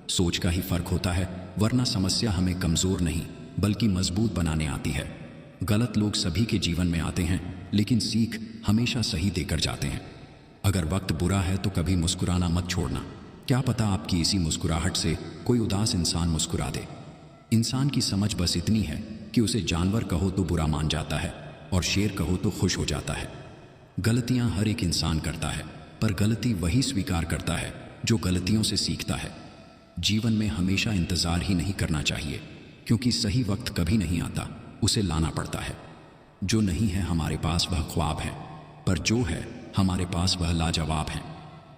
S1: सोच का ही फर्क होता है, वरना समस्या हमें कमजोर नहीं बल्कि मजबूत बनाने आती है। गलत लोग सभी के जीवन में आते हैं, लेकिन सीख हमेशा सही देकर जाते हैं। अगर वक्त बुरा है तो कभी मुस्कुराना मत छोड़ना, क्या पता आपकी इसी मुस्कुराहट से कोई उदास इंसान मुस्कुरा दे। इंसान की समझ बस इतनी है कि उसे जानवर कहो तो बुरा मान जाता है और शेर कहो तो खुश हो जाता है। गलतियां हर एक इंसान करता है, पर गलती वही स्वीकार करता है जो गलतियों से सीखता है। जीवन में हमेशा इंतजार ही नहीं करना चाहिए, क्योंकि सही वक्त कभी नहीं आता, उसे लाना पड़ता है। जो नहीं है हमारे पास वह ख्वाब है, पर जो है हमारे पास वह लाजवाब है।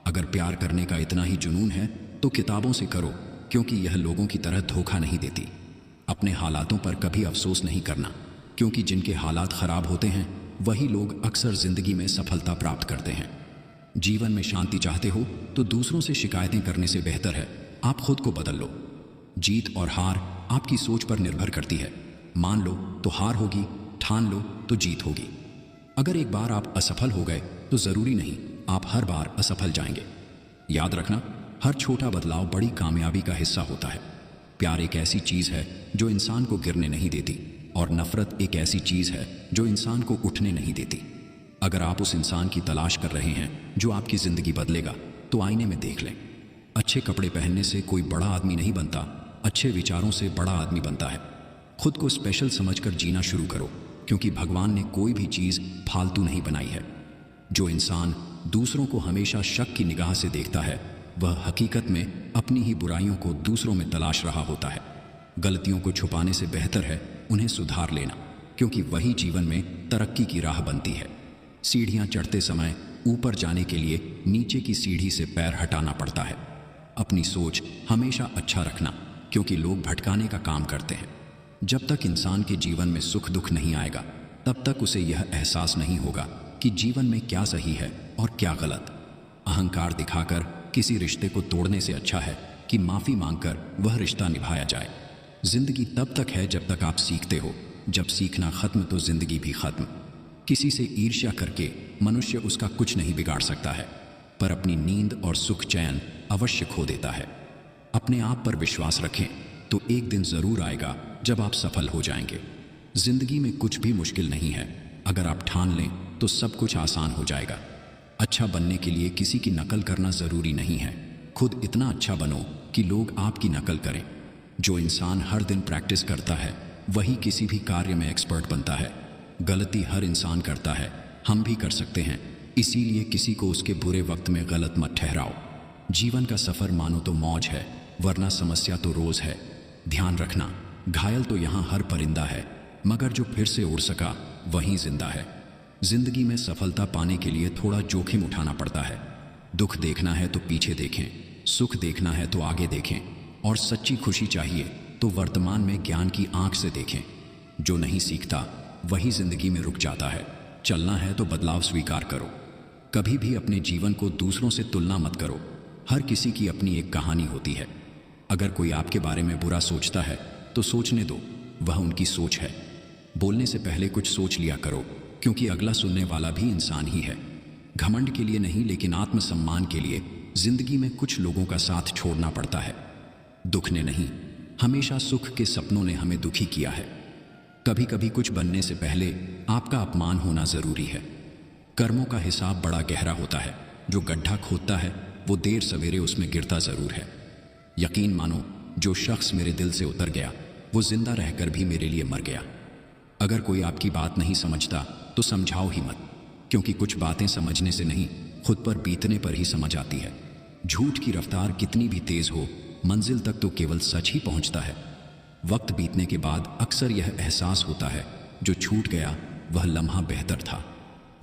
S1: अगर प्यार करने का इतना ही जुनून है तो किताबों से करो, क्योंकि यह लोगों की तरह धोखा नहीं देती। अपने हालातों पर कभी अफसोस नहीं करना, क्योंकि जिनके हालात खराब होते हैं वही लोग अक्सर जिंदगी में सफलता प्राप्त करते हैं। जीवन में शांति चाहते हो तो दूसरों से शिकायतें करने से बेहतर है आप खुद को बदल लो। जीत और हार आपकी सोच पर निर्भर करती है। मान लो तो हार होगी, ठान लो तो जीत होगी। अगर एक बार आप असफल हो गए तो जरूरी नहीं आप हर बार असफल जाएंगे। याद रखना, हर छोटा बदलाव बड़ी कामयाबी का हिस्सा होता है। प्यार एक ऐसी चीज है जो इंसान को गिरने नहीं देती, और नफरत एक ऐसी चीज है जो इंसान को उठने नहीं देती। अगर आप उस इंसान की तलाश कर रहे हैं जो आपकी जिंदगी बदलेगा, तो आईने में देख लें। अच्छे कपड़े पहनने से कोई बड़ा आदमी नहीं बनता, अच्छे विचारों से बड़ा आदमी बनता है। खुद को स्पेशल समझकर जीना शुरू करो, क्योंकि भगवान ने कोई भी चीज फालतू नहीं बनाई है। जो इंसान दूसरों को हमेशा शक की निगाह से देखता है, वह हकीकत में अपनी ही बुराइयों को दूसरों में तलाश रहा होता है। गलतियों को छुपाने से बेहतर है उन्हें सुधार लेना, क्योंकि वही जीवन में तरक्की की राह बनती है। सीढ़ियां चढ़ते समय ऊपर जाने के लिए नीचे की सीढ़ी से पैर हटाना पड़ता है। अपनी सोच हमेशा अच्छा रखना, क्योंकि लोग भटकाने का काम करते हैं। जब तक इंसान के जीवन में सुख दुख नहीं आएगा, तब तक उसे यह एहसास नहीं होगा कि जीवन में क्या सही है और क्या गलत। अहंकार दिखाकर किसी रिश्ते को तोड़ने से अच्छा है कि माफी मांगकर वह रिश्ता निभाया जाए। जिंदगी तब तक है जब तक आप सीखते हो, जब सीखना खत्म तो जिंदगी भी खत्म। किसी से ईर्ष्या करके मनुष्य उसका कुछ नहीं बिगाड़ सकता है, पर अपनी नींद और सुख चैन अवश्य खो देता है। अपने आप पर विश्वास रखें, तो एक दिन जरूर आएगा जब आप सफल हो जाएंगे। जिंदगी में कुछ भी मुश्किल नहीं है, अगर आप ठान लें तो सब कुछ आसान हो जाएगा। अच्छा बनने के लिए किसी की नकल करना जरूरी नहीं है, खुद इतना अच्छा बनो कि लोग आपकी नकल करें। जो इंसान हर दिन प्रैक्टिस करता है वही किसी भी कार्य में एक्सपर्ट बनता है। गलती हर इंसान करता है, हम भी कर सकते हैं, इसीलिए किसी को उसके बुरे वक्त में गलत मत ठहराओ। जीवन का सफर मानो तो मौज है, वरना समस्या तो रोज है। ध्यान रखना, घायल तो यहाँ हर परिंदा है, मगर जो फिर से उड़ सका वहीं जिंदा है। जिंदगी में सफलता पाने के लिए थोड़ा जोखिम उठाना पड़ता है। दुख देखना है तो पीछे देखें, सुख देखना है तो आगे देखें, और सच्ची खुशी चाहिए तो वर्तमान में ज्ञान की आंख से देखें। जो नहीं सीखता वही जिंदगी में रुक जाता है। चलना है तो बदलाव स्वीकार करो। कभी भी अपने जीवन को दूसरों से तुलना मत करो। हर किसी की अपनी एक कहानी होती है। अगर कोई आपके बारे में बुरा सोचता है तो सोचने दो, वह उनकी सोच है। बोलने से पहले कुछ सोच लिया करो, क्योंकि अगला सुनने वाला भी इंसान ही है। घमंड के लिए नहीं, लेकिन आत्मसम्मान के लिए जिंदगी में कुछ लोगों का साथ छोड़ना पड़ता है। दुख ने नहीं, हमेशा सुख के सपनों ने हमें दुखी किया है। कभी कभी कुछ बनने से पहले आपका अपमान होना जरूरी है। कर्मों का हिसाब बड़ा गहरा होता है। जो गड्ढा खोदता है वो देर सवेरे उसमें गिरता जरूर है। यकीन मानो, जो शख्स मेरे दिल से उतर गया वो जिंदा रहकर भी मेरे लिए मर गया। अगर कोई आपकी बात नहीं समझता तो समझाओ ही मत, क्योंकि कुछ बातें समझने से नहीं, खुद पर बीतने पर ही समझ आती है। झूठ की रफ्तार कितनी भी तेज हो, मंजिल तक तो केवल सच ही पहुंचता है। वक्त बीतने के बाद अक्सर यह एहसास होता है, जो छूट गया वह लम्हा बेहतर था।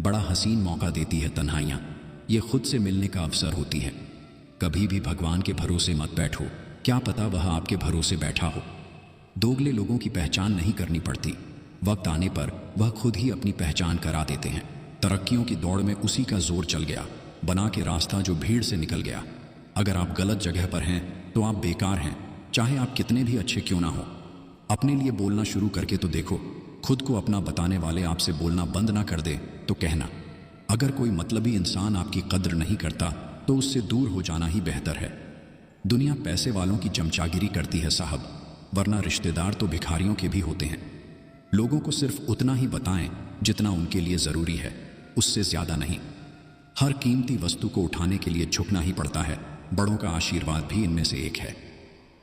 S1: बड़ा हसीन मौका देती है तन्हाइयाँ, ये खुद से मिलने का अवसर होती है। कभी भी भगवान के भरोसे मत बैठो, क्या पता वह आपके भरोसे बैठा हो। दोगले लोगों की पहचान नहीं करनी पड़ती, वक्त आने पर वह खुद ही अपनी पहचान करा देते हैं। तरक्कियों की दौड़ में उसी का जोर चल गया, बना के रास्ता जो भीड़ से निकल गया। अगर आप गलत जगह पर हैं तो आप बेकार हैं, चाहे आप कितने भी अच्छे क्यों ना हो। अपने लिए बोलना शुरू करके तो देखो। खुद को अपना बताने वाले आपसे बोलना बंद ना कर दे तो कहना। अगर कोई मतलबी इंसान आपकी कद्र नहीं करता तो उससे दूर हो जाना ही बेहतर है। दुनिया पैसे वालों की चमचागिरी करती है साहब, वरना रिश्तेदार तो भिखारियों के भी होते हैं। लोगों को सिर्फ उतना ही बताएं जितना उनके लिए ज़रूरी है, उससे ज़्यादा नहीं। हर कीमती वस्तु को उठाने के लिए झुकना ही पड़ता है, बड़ों का आशीर्वाद भी इनमें से एक है।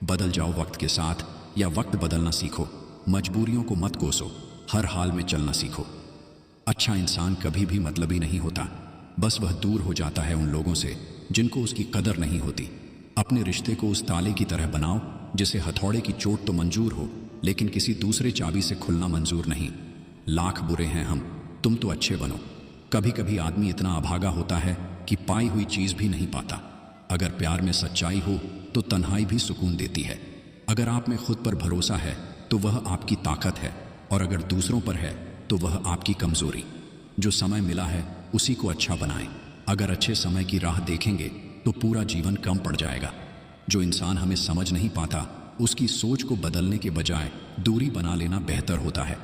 S1: बदल जाओ वक्त के साथ या वक्त बदलना सीखो। मजबूरियों को मत कोसो, हर हाल में चलना सीखो। अच्छा इंसान कभी भी मतलबी नहीं होता, बस वह दूर हो जाता है उन लोगों से जिनको उसकी कदर नहीं होती। अपने रिश्ते को उस ताले की तरह बनाओ जिसे हथौड़े की चोट तो मंजूर हो, लेकिन किसी दूसरे चाबी से खुलना मंजूर नहीं। लाख बुरे हैं हम, तुम तो अच्छे बनो। कभी कभी आदमी इतना अभागा होता है कि पाई हुई चीज भी नहीं पाता। अगर प्यार में सच्चाई हो तो तन्हाई भी सुकून देती है। अगर आप में खुद पर भरोसा है तो वह आपकी ताकत है, और अगर दूसरों पर है तो वह आपकी कमजोरी। जो समय मिला है उसी को अच्छा बनाएं। अगर अच्छे समय की राह देखेंगे तो पूरा जीवन कम पड़ जाएगा। जो इंसान हमें समझ नहीं पाता उसकी सोच को बदलने के बजाय दूरी बना लेना बेहतर होता है।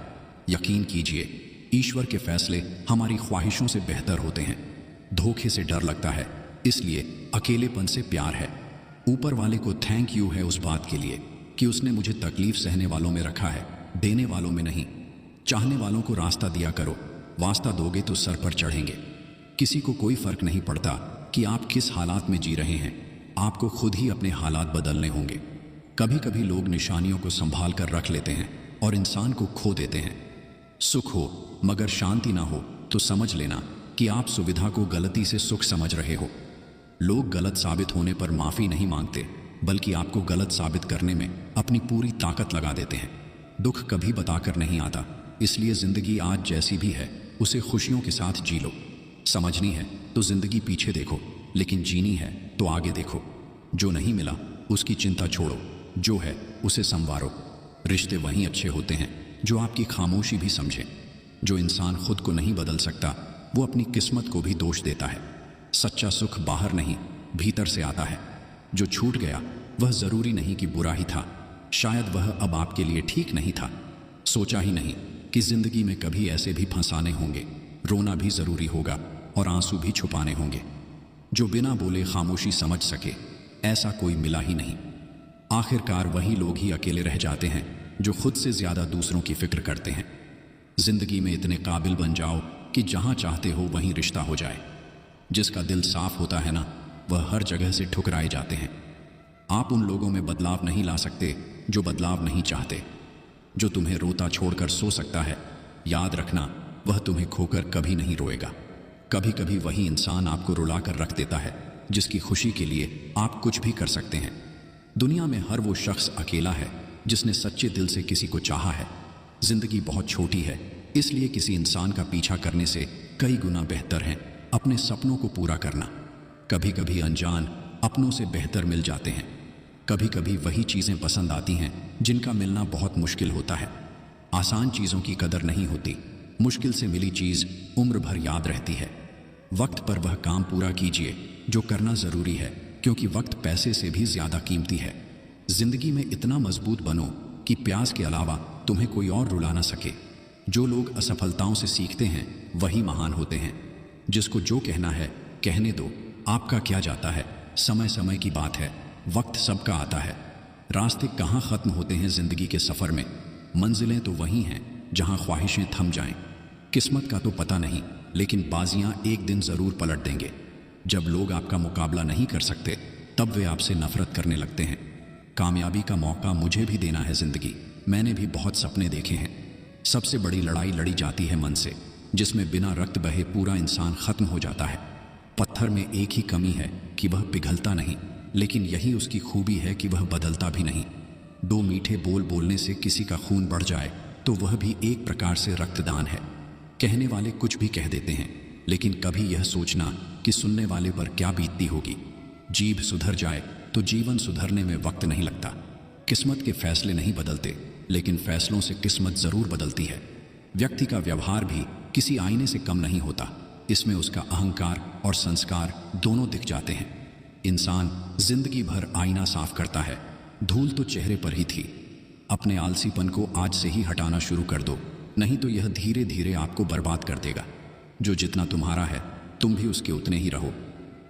S1: यकीन कीजिए, ईश्वर के फैसले हमारी ख्वाहिशों से बेहतर होते हैं। धोखे से डर लगता है, इसलिए अकेलेपन से प्यार है। ऊपर वाले को थैंक यू है उस बात के लिए कि उसने मुझे तकलीफ सहने वालों में रखा है, देने वालों में नहीं। चाहने वालों को रास्ता दिया करो, वास्ता दोगे तो सर पर चढ़ेंगे। किसी को कोई फर्क नहीं पड़ता कि आप किस हालात में जी रहे हैं, आपको खुद ही अपने हालात बदलने होंगे। कभी कभी लोग निशानियों को संभाल कर रख लेते हैं और इंसान को खो देते हैं। सुख हो मगर शांति ना हो तो समझ लेना कि आप सुविधा को गलती से सुख समझ रहे हो। लोग गलत साबित होने पर माफी नहीं मांगते, बल्कि आपको गलत साबित करने में अपनी पूरी ताकत लगा देते हैं। दुख कभी बताकर नहीं आता, इसलिए जिंदगी आज जैसी भी है उसे खुशियों के साथ जी लो। समझनी है तो जिंदगी पीछे देखो, लेकिन जीनी है तो आगे देखो। जो नहीं मिला उसकी चिंता छोड़ो, जो है उसे संवारो। रिश्ते वहीं अच्छे होते हैं जो आपकी खामोशी भी समझे। जो इंसान खुद को नहीं बदल सकता वो अपनी किस्मत को भी दोष देता है। सच्चा सुख बाहर नहीं भीतर से आता है। जो छूट गया वह जरूरी नहीं कि बुरा ही था, शायद वह अब आपके लिए ठीक नहीं था। सोचा ही नहीं कि जिंदगी में कभी ऐसे भी फंसाने होंगे। रोना भी जरूरी होगा और आंसू भी छुपाने होंगे। जो बिना बोले खामोशी समझ सके ऐसा कोई मिला ही नहीं। आखिरकार वही लोग ही अकेले रह जाते हैं जो खुद से ज्यादा दूसरों की फिक्र करते हैं। जिंदगी में इतने काबिल बन जाओ कि जहां चाहते हो वहीं रिश्ता हो जाए। जिसका दिल साफ होता है ना, वह हर जगह से ठुकराए जाते हैं। आप उन लोगों में बदलाव नहीं ला सकते जो बदलाव नहीं चाहते। जो तुम्हें रोता छोड़कर सो सकता है, याद रखना वह तुम्हें खोकर कभी नहीं रोएगा। कभी कभी वही इंसान आपको रुलाकर रख देता है जिसकी खुशी के लिए आप कुछ भी कर सकते हैं। दुनिया में हर वो शख्स अकेला है जिसने सच्चे दिल से किसी को चाहा है। जिंदगी बहुत छोटी है, इसलिए किसी इंसान का पीछा करने से कई गुना बेहतर है अपने सपनों को पूरा करना। कभी कभी अनजान अपनों से बेहतर मिल जाते हैं। कभी कभी वही चीजें पसंद आती हैं जिनका मिलना बहुत मुश्किल होता है। आसान चीजों की कदर नहीं होती, मुश्किल से मिली चीज उम्र भर याद रहती है। वक्त पर वह काम पूरा कीजिए जो करना जरूरी है, क्योंकि वक्त पैसे से भी ज्यादा कीमती है। जिंदगी में इतना मजबूत बनो कि प्यास के अलावा तुम्हें कोई और रुला ना सके। जो लोग असफलताओं से सीखते हैं वही महान होते हैं। जिसको जो कहना है कहने दो, आपका क्या जाता है। समय समय की बात है, वक्त सबका आता है। रास्ते कहाँ खत्म होते हैं जिंदगी के सफर में, मंजिलें तो वही हैं जहां ख्वाहिशें थम जाएं। किस्मत का तो पता नहीं, लेकिन बाजियां एक दिन जरूर पलट देंगे। जब लोग आपका मुकाबला नहीं कर सकते तब वे आपसे नफरत करने लगते हैं। कामयाबी का मौका मुझे भी देना है जिंदगी। मैंने भी बहुत सपने देखे हैं। सबसे बड़ी लड़ाई लड़ी जाती है मन से, जिसमें बिना रक्त बहे पूरा इंसान खत्म हो जाता है। पत्थर में एक ही कमी है कि वह पिघलता नहीं, लेकिन यही उसकी खूबी है कि वह बदलता भी नहीं। दो मीठे बोल बोलने से किसी का खून बढ़ जाए तो वह भी एक प्रकार से रक्तदान है। कहने वाले कुछ भी कह देते हैं, लेकिन कभी यह सोचना कि सुनने वाले पर क्या बीतती होगी। जीभ सुधर जाए तो जीवन सुधरने में वक्त नहीं लगता। किस्मत के फैसले नहीं बदलते, लेकिन फैसलों से किस्मत जरूर बदलती है। व्यक्ति का व्यवहार भी किसी आईने से कम नहीं होता। इसमें उसका अहंकार और संस्कार दोनों दिख जाते हैं। इंसान जिंदगी भर आईना साफ करता है, धूल तो चेहरे पर ही थी। अपने आलसीपन को आज से ही हटाना शुरू कर दो, नहीं तो यह धीरे धीरे आपको बर्बाद कर देगा। जो जितना तुम्हारा है तुम भी उसके उतने ही रहो।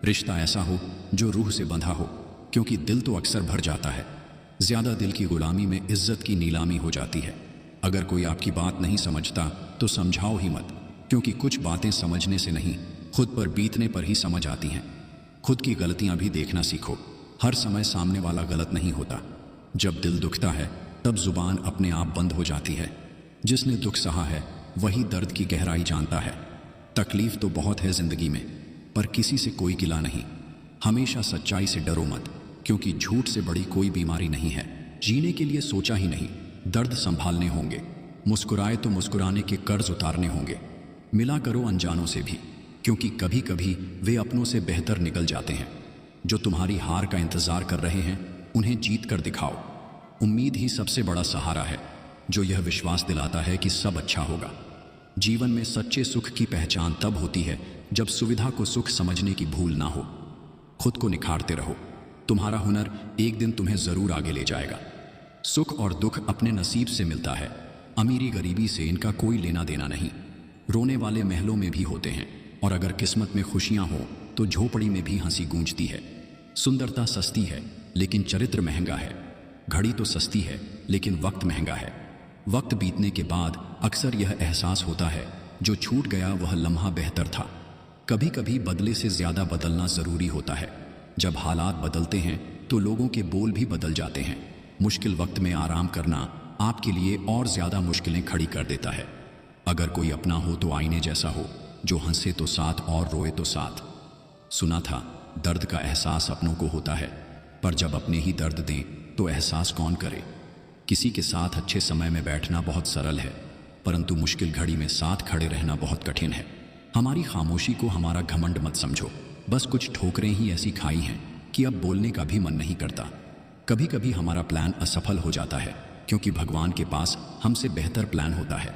S1: रिश्ता ऐसा हो जो रूह से बंधा हो, क्योंकि दिल तो अक्सर भर जाता है। ज्यादा दिल की गुलामी में इज्जत की नीलामी हो जाती है। अगर कोई आपकी बात नहीं समझता तो समझाओ ही मत, क्योंकि कुछ बातें समझने से नहीं खुद पर बीतने पर ही समझ आती हैं। खुद की गलतियां भी देखना सीखो। हर समय सामने वाला गलत नहीं होता। जब दिल दुखता है तब जुबान अपने आप बंद हो जाती है। जिसने दुख सहा है वही दर्द की गहराई जानता है। तकलीफ तो बहुत है जिंदगी में, पर किसी से कोई गिला नहीं। हमेशा सच्चाई से डरो मत, क्योंकि झूठ से बड़ी कोई बीमारी नहीं है। जीने के लिए सोचा ही नहीं, दर्द संभालने होंगे। मुस्कुराए तो मुस्कुराने के कर्ज उतारने होंगे। मिला करो अनजानों से भी, क्योंकि कभी कभी वे अपनों से बेहतर निकल जाते हैं। जो तुम्हारी हार का इंतजार कर रहे हैं उन्हें जीत कर दिखाओ। उम्मीद ही सबसे बड़ा सहारा है, जो यह विश्वास दिलाता है कि सब अच्छा होगा। जीवन में सच्चे सुख की पहचान तब होती है जब सुविधा को सुख समझने की भूल ना हो। खुद को निखारते रहो, तुम्हारा हुनर एक दिन तुम्हें जरूर आगे ले जाएगा। सुख और दुख अपने नसीब से मिलता है। अमीरी गरीबी से इनका कोई लेना देना नहीं। रोने वाले महलों में भी होते हैं, और अगर किस्मत में खुशियां हो तो झोपड़ी में भी हंसी गूंजती है। सुंदरता सस्ती है लेकिन चरित्र महंगा है। घड़ी तो सस्ती है लेकिन वक्त महंगा है। वक्त बीतने के बाद अक्सर यह एहसास होता है, जो छूट गया वह लम्हा बेहतर था। कभी कभी बदले से ज्यादा बदलना जरूरी होता है। जब हालात बदलते हैं तो लोगों के बोल भी बदल जाते हैं। मुश्किल वक्त में आराम करना आपके लिए और ज्यादा मुश्किलें खड़ी कर देता है। अगर कोई अपना हो तो आईने जैसा हो, जो हंसे तो साथ और रोए तो साथ। सुना था दर्द का एहसास अपनों को होता है, पर जब अपने ही दर्द दें तो एहसास कौन करे। किसी के साथ अच्छे समय में बैठना बहुत सरल है, परंतु मुश्किल घड़ी में साथ खड़े रहना बहुत कठिन है। हमारी खामोशी को हमारा घमंड मत समझो। बस कुछ ठोकरें ही ऐसी खाई हैं कि अब बोलने का भी मन नहीं करता। कभी कभी हमारा प्लान असफल हो जाता है, क्योंकि भगवान के पास हमसे बेहतर प्लान होता है।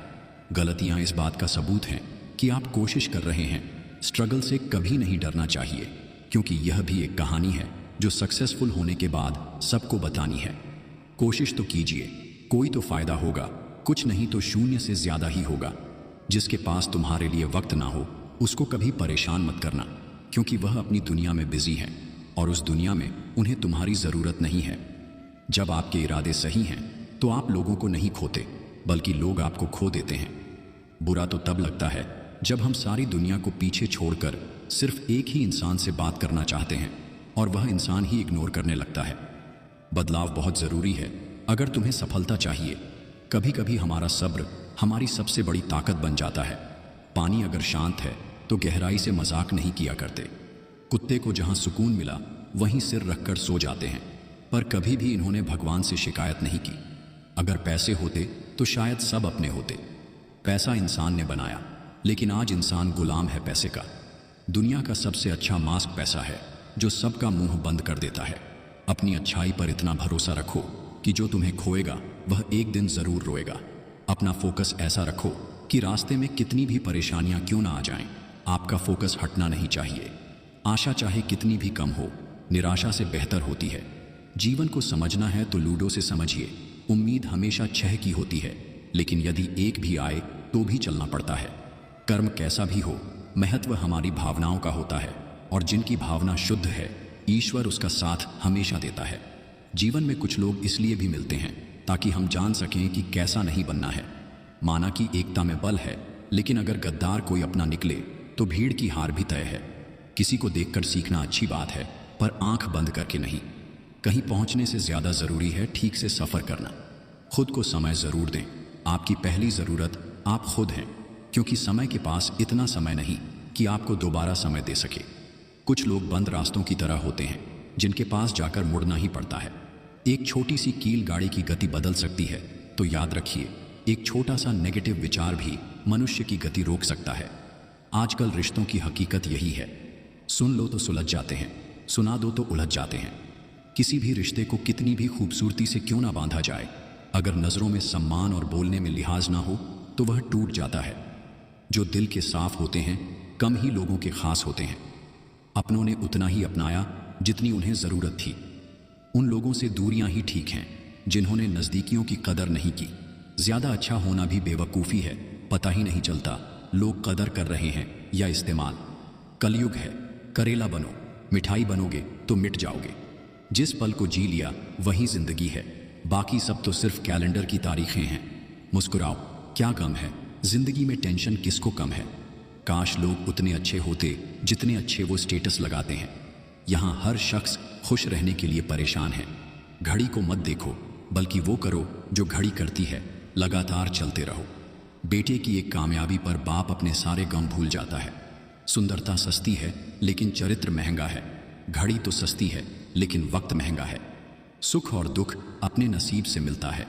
S1: गलतियां इस बात का सबूत हैं कि आप कोशिश कर रहे हैं। स्ट्रगल से कभी नहीं डरना चाहिए, क्योंकि यह भी एक कहानी है जो सक्सेसफुल होने के बाद सबको बतानी है। कोशिश तो कीजिए, कोई तो फायदा होगा, कुछ नहीं तो शून्य से ज्यादा ही होगा। जिसके पास तुम्हारे लिए वक्त ना हो उसको कभी परेशान मत करना, क्योंकि वह अपनी दुनिया में बिजी है और उस दुनिया में उन्हें तुम्हारी जरूरत नहीं है। जब आपके इरादे सही हैं तो आप लोगों को नहीं खोते, बल्कि लोग आपको खो देते हैं। बुरा तो तब लगता है जब हम सारी दुनिया को पीछे छोड़कर सिर्फ एक ही इंसान से बात करना चाहते हैं और वह इंसान ही इग्नोर करने लगता है। बदलाव बहुत जरूरी है अगर तुम्हें सफलता चाहिए। कभी कभी हमारा सब्र हमारी सबसे बड़ी ताकत बन जाता है। पानी अगर शांत है तो गहराई से मजाक नहीं किया करते। कुत्ते को जहां सुकून मिला वहीं सिर रखकर सो जाते हैं, पर कभी भी इन्होंने भगवान से शिकायत नहीं की। अगर पैसे होते तो शायद सब अपने होते। पैसा इंसान ने बनाया, लेकिन आज इंसान गुलाम है पैसे का। दुनिया का सबसे अच्छा मास्क पैसा है, जो सबका मुंह बंद कर देता है। अपनी अच्छाई पर इतना भरोसा रखो कि जो तुम्हें खोएगा वह एक दिन जरूर रोएगा। अपना फोकस ऐसा रखो कि रास्ते में कितनी भी परेशानियां क्यों ना आ जाएं, आपका फोकस हटना नहीं चाहिए। आशा चाहे कितनी भी कम हो, निराशा से बेहतर होती है। जीवन को समझना है तो लूडो से समझिए। उम्मीद हमेशा 6 की होती है, लेकिन यदि एक भी आए तो भी चलना पड़ता है। कर्म कैसा भी हो, महत्व हमारी भावनाओं का होता है, और जिनकी भावना शुद्ध है ईश्वर उसका साथ हमेशा देता है। जीवन में कुछ लोग इसलिए भी मिलते हैं ताकि हम जान सकें कि कैसा नहीं बनना है। माना कि एकता में बल है, लेकिन अगर गद्दार कोई अपना निकले तो भीड़ की हार भी तय है। किसी को देखकर सीखना अच्छी बात है, पर आंख बंद करके नहीं। कहीं पहुंचने से ज्यादा जरूरी है ठीक से सफर करना। खुद को समय जरूर दें। आपकी पहली जरूरत आप खुद हैं, क्योंकि समय के पास इतना समय नहीं कि आपको दोबारा समय दे सके। कुछ लोग बंद रास्तों की तरह होते हैं, जिनके पास जाकर मुड़ना ही पड़ता है। एक छोटी सी कील गाड़ी की गति बदल सकती है, तो याद रखिए एक छोटा सा नेगेटिव विचार भी मनुष्य की गति रोक सकता है। आजकल रिश्तों की हकीकत यही है, सुन लो तो सुलझ जाते हैं, सुना दो तो उलझ जाते हैं। किसी भी रिश्ते को कितनी भी खूबसूरती से क्यों ना बांधा जाए, अगर नजरों में सम्मान और बोलने में लिहाज ना हो तो वह टूट जाता है। जो दिल के साफ होते हैं कम ही लोगों के खास होते हैं। अपनों ने उतना ही अपनाया जितनी उन्हें जरूरत थी। उन लोगों से दूरियां ही ठीक हैं जिन्होंने नजदीकियों की कदर नहीं की। ज्यादा अच्छा होना भी बेवकूफ़ी है, पता ही नहीं चलता लोग कदर कर रहे हैं या इस्तेमाल। कलयुग है, करेला बनो, मिठाई बनोगे तो मिट जाओगे। जिस पल को जी लिया वही जिंदगी है, बाकी सब तो सिर्फ कैलेंडर की तारीखें हैं। मुस्कुराओ, क्या गम है, जिंदगी में टेंशन किसको कम है। काश लोग उतने अच्छे होते जितने अच्छे वो स्टेटस लगाते हैं। यहाँ हर शख्स खुश रहने के लिए परेशान है। घड़ी को मत देखो, बल्कि वो करो जो घड़ी करती है, लगातार चलते रहो। बेटे की एक कामयाबी पर बाप अपने सारे गम भूल जाता है। सुंदरता सस्ती है लेकिन चरित्र महंगा है। घड़ी तो सस्ती है लेकिन वक्त महंगा है। सुख और दुख अपने नसीब से मिलता है।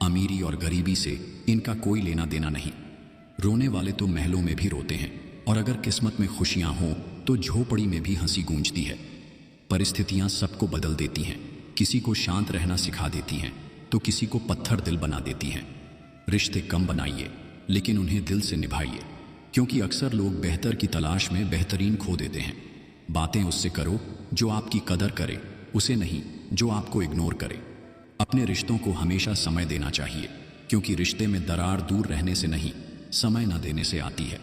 S1: अमीरी और गरीबी से इनका कोई लेना देना नहीं। रोने वाले तो महलों में भी रोते हैं, और अगर किस्मत में खुशियां हों तो झोपड़ी में भी हंसी गूंजती है। परिस्थितियां सबको बदल देती हैं। किसी को शांत रहना सिखा देती हैं तो किसी को पत्थर दिल बना देती हैं। रिश्ते कम बनाइए लेकिन उन्हें दिल से निभाइए, क्योंकि अक्सर लोग बेहतर की तलाश में बेहतरीन खो देते हैं। बातें उससे करो जो आपकी कदर करे, उसे नहीं जो आपको इग्नोर करे। अपने रिश्तों को हमेशा समय देना चाहिए, क्योंकि रिश्ते में दरार दूर रहने से नहीं, समय न देने से आती है।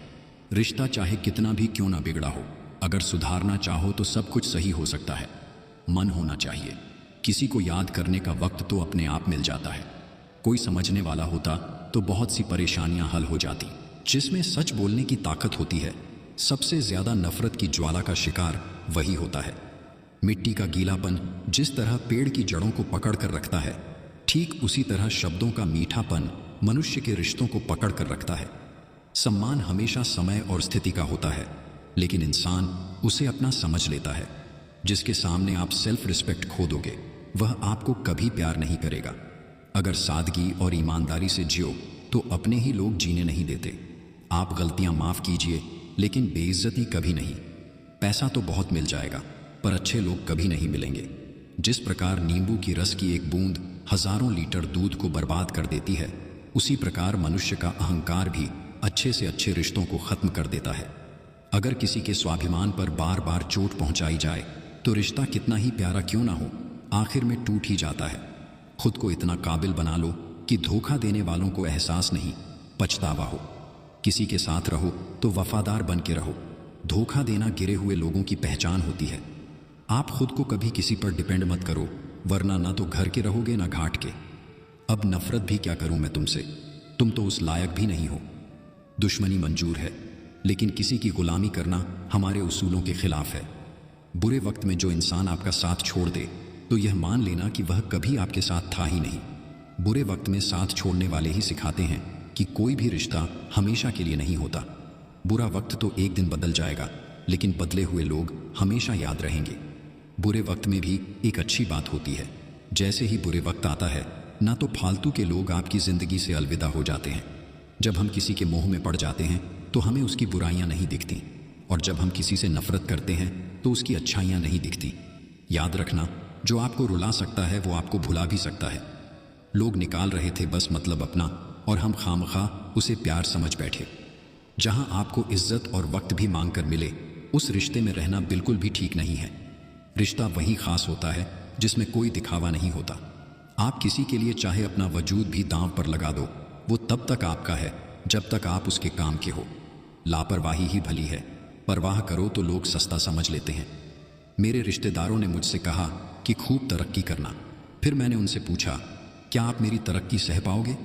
S1: रिश्ता चाहे कितना भी क्यों ना बिगड़ा हो, अगर सुधारना चाहो तो सब कुछ सही हो सकता है। मन होना चाहिए। किसी को याद करने का वक्त तो अपने आप मिल जाता है। कोई समझने वाला होता तो बहुत सी परेशानियां हल हो जाती। जिसमें सच बोलने की ताकत होती है, सबसे ज्यादा नफरत की ज्वाला का शिकार वही होता है। मिट्टी का गीलापन जिस तरह पेड़ की जड़ों को पकड़ कर रखता है, ठीक उसी तरह शब्दों का मीठापन मनुष्य के रिश्तों को पकड़ कर रखता है। सम्मान हमेशा समय और स्थिति का होता है, लेकिन इंसान उसे अपना समझ लेता है। जिसके सामने आप सेल्फ रिस्पेक्ट खो दोगे, वह आपको कभी प्यार नहीं करेगा। अगर सादगी और ईमानदारी से जियो तो अपने ही लोग जीने नहीं देते। आप गलतियां माफ कीजिए, लेकिन बेइज्जती कभी नहीं। पैसा तो बहुत मिल जाएगा, पर अच्छे लोग कभी नहीं मिलेंगे। जिस प्रकार नींबू की रस की एक बूंद हजारों लीटर दूध को बर्बाद कर देती है, उसी प्रकार मनुष्य का अहंकार भी अच्छे से अच्छे रिश्तों को खत्म कर देता है। अगर किसी के स्वाभिमान पर बार बार चोट पहुंचाई जाए तो रिश्ता कितना ही प्यारा क्यों ना हो, आखिर में टूट ही जाता है। खुद को इतना काबिल बना लो कि धोखा देने वालों को एहसास नहीं, पछतावा हो। किसी के साथ रहो तो वफादार बन के रहो। धोखा देना गिरे हुए लोगों की पहचान होती है। आप खुद को कभी किसी पर डिपेंड मत करो, वरना ना तो घर के रहोगे ना घाट के। अब नफरत भी क्या करूं मैं तुमसे, तुम तो उस लायक भी नहीं हो। दुश्मनी मंजूर है, लेकिन किसी की गुलामी करना हमारे उसूलों के खिलाफ है। बुरे वक्त में जो इंसान आपका साथ छोड़ दे, तो यह मान लेना कि वह कभी आपके साथ था ही नहीं। बुरे वक्त में साथ छोड़ने वाले ही सिखाते हैं कि कोई भी रिश्ता हमेशा के लिए नहीं होता। बुरा वक्त तो एक दिन बदल जाएगा, लेकिन बदले हुए लोग हमेशा याद रहेंगे। बुरे वक्त में भी एक अच्छी बात होती है। जैसे ही बुरे वक्त आता है, ना तो फालतू के लोग आपकी जिंदगी से अलविदा हो जाते हैं। जब हम किसी के मोह में पड़ जाते हैं तो हमें उसकी बुराइयां नहीं दिखती, और जब हम किसी से नफरत करते हैं तो उसकी अच्छाइयां नहीं दिखती। याद रखना, जो आपको रुला सकता है वो आपको भुला भी सकता है। लोग निकाल रहे थे बस मतलब अपना, और हम खामखा उसे प्यार समझ बैठे। जहां आपको इज्जत और वक्त भी मांग कर मिले, उस रिश्ते में रहना बिल्कुल भी ठीक नहीं है। रिश्ता वही खास होता है जिसमें कोई दिखावा नहीं होता। आप किसी के लिए चाहे अपना वजूद भी दांव पर लगा दो, वो तब तक आपका है जब तक आप उसके काम के हो। लापरवाही ही भली है, परवाह करो तो लोग सस्ता समझ लेते हैं। मेरे रिश्तेदारों ने मुझसे कहा कि खूब तरक्की करना। फिर मैंने उनसे पूछा, क्या आप मेरी तरक्की सह पाओगे?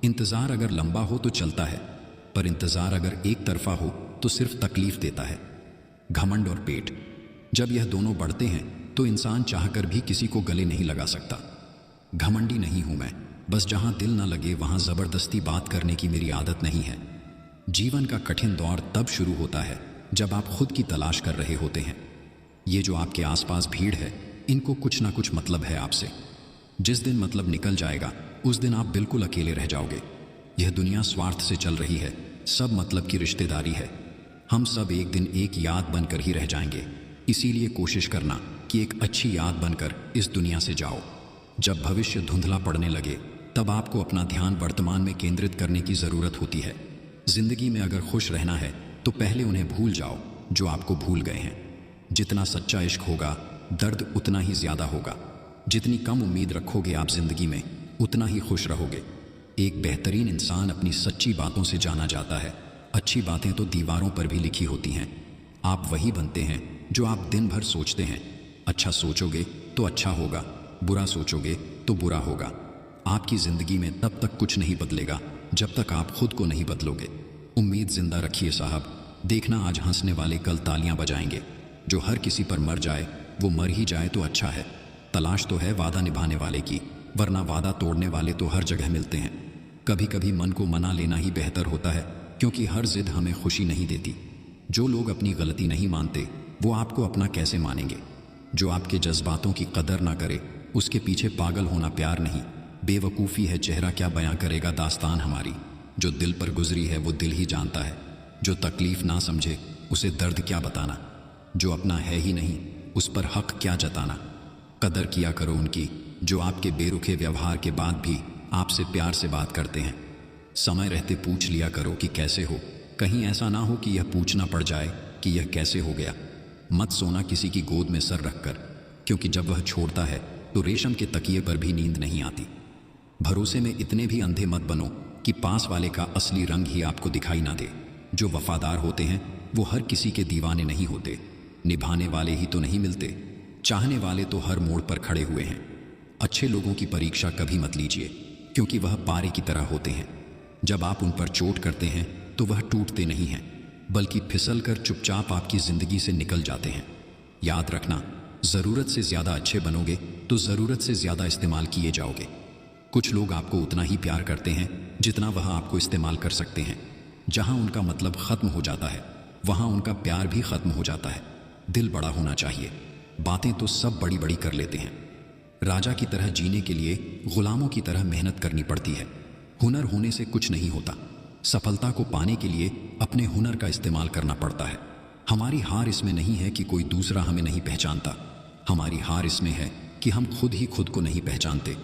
S1: इंतज़ार अगर लंबा हो तो चलता है, पर इंतज़ार अगर एक तरफा हो तो सिर्फ तकलीफ देता है। घमंड और पेट, जब यह दोनों बढ़ते हैं तो इंसान चाहकर भी किसी को गले नहीं लगा सकता। घमंडी नहीं हूं मैं, बस जहां दिल ना लगे वहां ज़बरदस्ती बात करने की मेरी आदत नहीं है। जीवन का कठिन दौर तब शुरू होता है जब आप खुद की तलाश कर रहे होते हैं। ये जो आपके आसपास भीड़ है, इनको कुछ ना कुछ मतलब है आपसे। जिस दिन मतलब निकल जाएगा, उस दिन आप बिल्कुल अकेले रह जाओगे। यह दुनिया स्वार्थ से चल रही है, सब मतलब की रिश्तेदारी है। हम सब एक दिन एक याद बनकर ही रह जाएंगे। इसीलिए कोशिश करना कि एक अच्छी याद बनकर इस दुनिया से जाओ। जब भविष्य धुंधला पड़ने लगे, तब आपको अपना ध्यान वर्तमान में केंद्रित करने की ज़रूरत होती है। जिंदगी में अगर खुश रहना है तो पहले उन्हें भूल जाओ जो आपको भूल गए हैं। जितना सच्चा इश्क होगा, दर्द उतना ही ज़्यादा होगा। जितनी कम उम्मीद रखोगे आप जिंदगी में, उतना ही खुश रहोगे। एक बेहतरीन इंसान अपनी सच्ची बातों से जाना जाता है। अच्छी बातें तो दीवारों पर भी लिखी होती हैं। आप वही बनते हैं जो आप दिन भर सोचते हैं। अच्छा सोचोगे तो अच्छा होगा, बुरा सोचोगे तो बुरा होगा। आपकी ज़िंदगी में तब तक कुछ नहीं बदलेगा जब तक आप खुद को नहीं बदलोगे। उम्मीद जिंदा रखिए साहब, देखना आज हंसने वाले कल तालियां बजाएंगे। जो हर किसी पर मर जाए वो मर ही जाए तो अच्छा है। तलाश तो है वादा निभाने वाले की, वरना वादा तोड़ने वाले तो हर जगह मिलते हैं। कभी कभी मन को मना लेना ही बेहतर होता है, क्योंकि हर जिद हमें खुशी नहीं देती। जो लोग अपनी गलती नहीं मानते वो आपको अपना कैसे मानेंगे? जो आपके जज्बातों की कदर ना करे उसके पीछे पागल होना प्यार नहीं, बेवकूफ़ी है। चेहरा क्या बयां करेगा दास्तान हमारी, जो दिल पर गुजरी है वो दिल ही जानता है। जो तकलीफ ना समझे उसे दर्द क्या बताना, जो अपना है ही नहीं उस पर हक क्या जताना। कदर किया करो उनकी जो आपके बेरुखे व्यवहार के बाद भी आपसे प्यार से बात करते हैं। समय रहते पूछ लिया करो कि कैसे हो, कहीं ऐसा ना हो कि यह पूछना पड़ जाए कि यह कैसे हो गया। मत सोना किसी की गोद में सर रखकर, क्योंकि जब वह छोड़ता है तो रेशम के तकिए पर भी नींद नहीं आती। भरोसे में इतने भी अंधे मत बनो कि पास वाले का असली रंग ही आपको दिखाई ना दे। जो वफादार होते हैं वो हर किसी के दीवाने नहीं होते। निभाने वाले ही तो नहीं मिलते, चाहने वाले तो हर मोड़ पर खड़े हुए हैं। अच्छे लोगों की परीक्षा कभी मत लीजिए, क्योंकि वह पारे की तरह होते हैं। जब आप उन पर चोट करते हैं तो वह टूटते नहीं हैं, बल्कि फिसल कर चुपचाप आपकी जिंदगी से निकल जाते हैं। याद रखना, ज़रूरत से ज़्यादा अच्छे बनोगे तो ज़रूरत से ज़्यादा इस्तेमाल किए जाओगे। कुछ लोग आपको उतना ही प्यार करते हैं जितना वह आपको इस्तेमाल कर सकते हैं। जहां उनका मतलब ख़त्म हो जाता है वहां उनका प्यार भी ख़त्म हो जाता है। दिल बड़ा होना चाहिए, बातें तो सब बड़ी बड़ी कर लेते हैं। राजा की तरह जीने के लिए गुलामों की तरह मेहनत करनी पड़ती है। हुनर होने से कुछ नहीं होता, सफलता को पाने के लिए अपने हुनर का इस्तेमाल करना पड़ता है। हमारी हार इसमें नहीं है कि कोई दूसरा हमें नहीं पहचानता, हमारी हार इसमें है कि हम खुद ही खुद को नहीं पहचानते।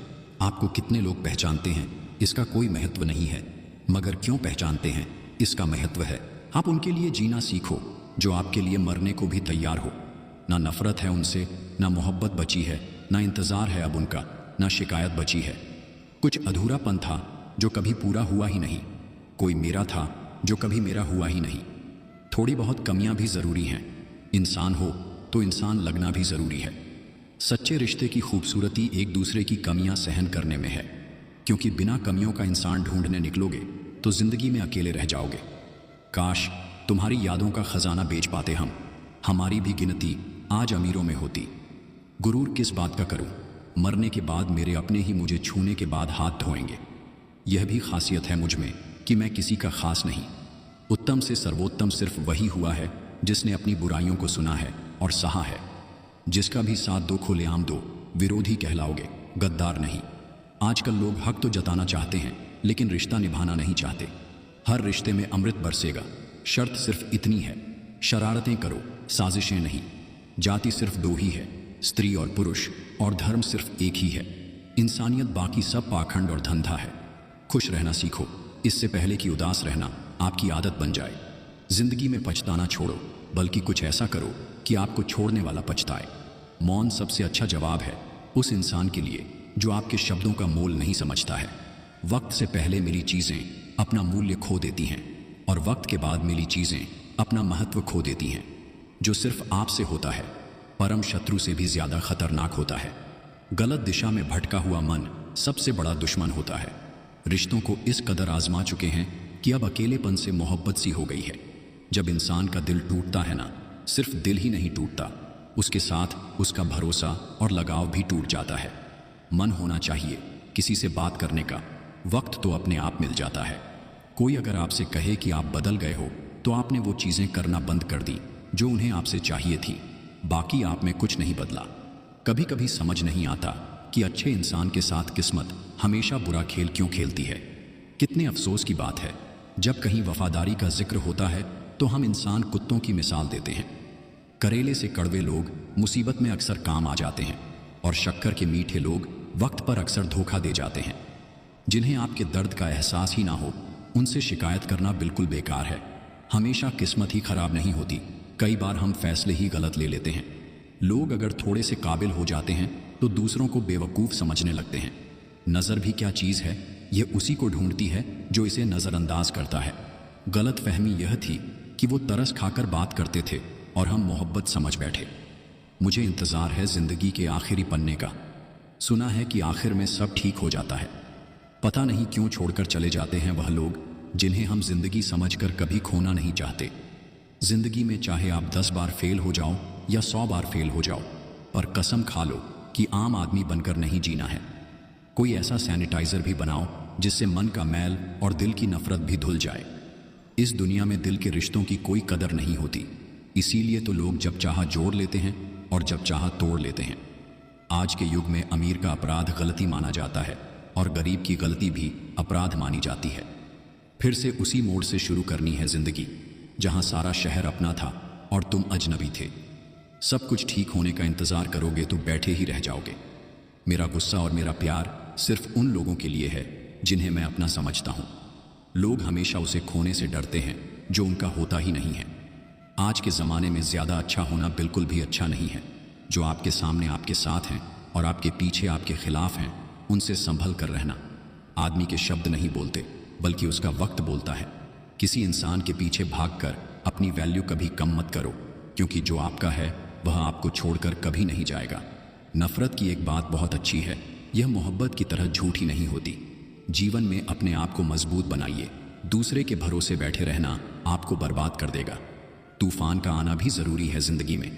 S1: आपको कितने लोग पहचानते हैं इसका कोई महत्व नहीं है, मगर क्यों पहचानते हैं इसका महत्व है। आप उनके लिए जीना सीखो जो आपके लिए मरने को भी तैयार हो। ना नफरत है उनसे, ना मोहब्बत बची है, ना इंतज़ार है अब उनका, ना शिकायत बची है। कुछ अधूरापन था जो कभी पूरा हुआ ही नहीं, कोई मेरा था जो कभी मेरा हुआ ही नहीं। थोड़ी बहुत कमियां भी ज़रूरी हैं, इंसान हो तो इंसान लगना भी ज़रूरी है। सच्चे रिश्ते की खूबसूरती एक दूसरे की कमियां सहन करने में है, क्योंकि बिना कमियों का इंसान ढूंढने निकलोगे तो ज़िंदगी में अकेले रह जाओगे। काश तुम्हारी यादों का ख़जाना बेच पाते हम, हमारी भी गिनती आज अमीरों में होती। गुरूर किस बात का करूं, मरने के बाद मेरे अपने ही मुझे छूने के बाद हाथ धोएंगे। यह भी खासियत है मुझ में कि मैं किसी का खास नहीं। उत्तम से सर्वोत्तम सिर्फ वही हुआ है जिसने अपनी बुराइयों को सुना है और सहा है। जिसका भी साथ दो खुलेआम दो, विरोधी कहलाओगे, गद्दार नहीं। आजकल लोग हक तो जताना चाहते हैं लेकिन रिश्ता निभाना नहीं चाहते। हर रिश्ते में अमृत बरसेगा, शर्त सिर्फ इतनी है, शरारतें करो, साजिशें नहीं। जाति सिर्फ दो ही है, स्त्री और पुरुष, और धर्म सिर्फ एक ही है। इंसानियत बाकी सब पाखंड और धंधा है। खुश रहना सीखो, इससे पहले कि उदास रहना आपकी आदत बन जाए। जिंदगी में पछताना छोड़ो, बल्कि कुछ ऐसा करो कि आपको छोड़ने वाला पछताए। मौन सबसे अच्छा जवाब है उस इंसान के लिए जो आपके शब्दों का मोल नहीं समझता है। वक्त से पहले मिली चीज़ें अपना मूल्य खो देती हैं, और वक्त के बाद मिली चीज़ें अपना महत्व खो देती हैं। जो सिर्फ आपसे होता है परम शत्रु से भी ज़्यादा खतरनाक होता है। गलत दिशा में भटका हुआ मन सबसे बड़ा दुश्मन होता है। रिश्तों को इस कदर आजमा चुके हैं कि अब अकेलेपन से मोहब्बत सी हो गई है। जब इंसान का दिल टूटता है ना, सिर्फ दिल ही नहीं टूटता, उसके साथ उसका भरोसा और लगाव भी टूट जाता है। मन होना चाहिए किसी से बात करने का, वक्त तो अपने आप मिल जाता है। कोई अगर आपसे कहे कि आप बदल गए हो तो आपने वो चीज़ें करना बंद कर दी जो उन्हें आपसे चाहिए थी, बाकी आप में कुछ नहीं बदला। कभी कभी समझ नहीं आता कि अच्छे इंसान के साथ किस्मत हमेशा बुरा खेल क्यों खेलती है। कितने अफसोस की बात है, जब कहीं वफादारी का जिक्र होता है तो हम इंसान कुत्तों की मिसाल देते हैं। करेले से कड़वे लोग मुसीबत में अक्सर काम आ जाते हैं, और शक्कर के मीठे लोग वक्त पर अक्सर धोखा दे जाते हैं। जिन्हें आपके दर्द का एहसास ही ना हो उनसे शिकायत करना बिल्कुल बेकार है। हमेशा किस्मत ही खराब नहीं होती, कई बार हम फैसले ही गलत ले लेते हैं। लोग अगर थोड़े से काबिल हो जाते हैं तो दूसरों को बेवकूफ़ समझने लगते हैं। नज़र भी क्या चीज़ है, यह उसी को ढूंढती है जो इसे नज़रअंदाज करता है। गलत फहमी यह थी कि वो तरस खाकर बात करते थे और हम मोहब्बत समझ बैठे। मुझे इंतज़ार है ज़िंदगी के आखिरी पन्ने का। सुना है कि आखिर में सब ठीक हो जाता है। पता नहीं क्यों छोड़कर चले जाते हैं वह लोग जिन्हें हम जिंदगी समझकर कभी खोना नहीं चाहते। जिंदगी में चाहे आप 10 बार फेल हो जाओ या 100 बार फेल हो जाओ, पर कसम खा लो कि आम आदमी बनकर नहीं जीना है। कोई ऐसा सैनिटाइजर भी बनाओ जिससे मन का मैल और दिल की नफरत भी धुल जाए। इस दुनिया में दिल के रिश्तों की कोई कदर नहीं होती, इसीलिए तो लोग जब चाहा जोड़ लेते हैं और जब चाहा तोड़ लेते हैं। आज के युग में अमीर का अपराध गलती माना जाता है और गरीब की गलती भी अपराध मानी जाती है। फिर से उसी मोड़ से शुरू करनी है जिंदगी, जहां सारा शहर अपना था और तुम अजनबी थे। सब कुछ ठीक होने का इंतजार करोगे तो बैठे ही रह जाओगे। मेरा गुस्सा और मेरा प्यार सिर्फ उन लोगों के लिए है जिन्हें मैं अपना समझता हूं। लोग हमेशा उसे खोने से डरते हैं जो उनका होता ही नहीं है। आज के ज़माने में ज़्यादा अच्छा होना बिल्कुल भी अच्छा नहीं है। जो आपके सामने आपके साथ हैं और आपके पीछे आपके खिलाफ हैं, उनसे संभल कर रहना। आदमी के शब्द नहीं बोलते बल्कि उसका वक्त बोलता है। किसी इंसान के पीछे भागकर अपनी वैल्यू कभी कम मत करो, क्योंकि जो आपका है वह आपको छोड़कर कभी नहीं जाएगा। नफरत की एक बात बहुत अच्छी है, यह मोहब्बत की तरह झूठी नहीं होती। जीवन में अपने आप को मजबूत बनाइए। दूसरे के भरोसे बैठे रहना आपको बर्बाद कर देगा। तूफान का आना भी जरूरी है जिंदगी में,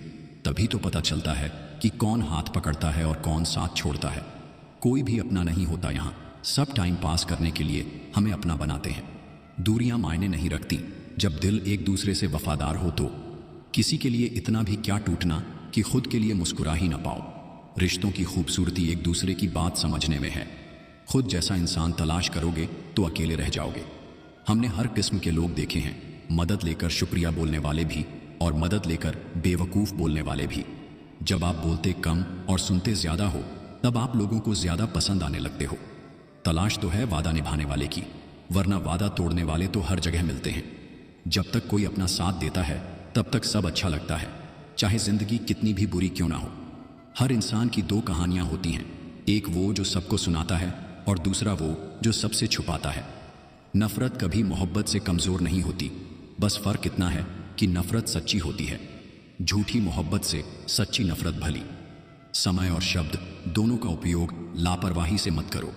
S1: तभी तो पता चलता है कि कौन हाथ पकड़ता है और कौन साथ छोड़ता है। कोई भी अपना नहीं होता यहाँ, सब टाइम पास करने के लिए हमें अपना बनाते हैं। दूरियां मायने नहीं रखती, जब दिल एक दूसरे से वफादार हो तो। किसी के लिए इतना भी क्या टूटना कि खुद के लिए मुस्कुरा ही ना पाओ। रिश्तों की खूबसूरती एक दूसरे की बात समझने में है। खुद जैसा इंसान तलाश करोगे तो अकेले रह जाओगे। हमने हर किस्म के लोग देखे हैं, मदद लेकर शुक्रिया बोलने वाले भी और मदद लेकर बेवकूफ़ बोलने वाले भी। जब आप बोलते कम और सुनते ज़्यादा हो, तब आप लोगों को ज़्यादा पसंद आने लगते हो। तलाश तो है वादा निभाने वाले की, वरना वादा तोड़ने वाले तो हर जगह मिलते हैं। जब तक कोई अपना साथ देता है तब तक सब अच्छा लगता है, चाहे जिंदगी कितनी भी बुरी क्यों ना हो। हर इंसान की दो कहानियां होती हैं, एक वो जो सबको सुनाता है और दूसरा वो जो सबसे छुपाता है। नफरत कभी मोहब्बत से कमज़ोर नहीं होती, बस फ़र्क इतना है कि नफरत सच्ची होती है, झूठी मोहब्बत से सच्ची नफरत भली। समय और शब्द दोनों का उपयोग लापरवाही से मत करो।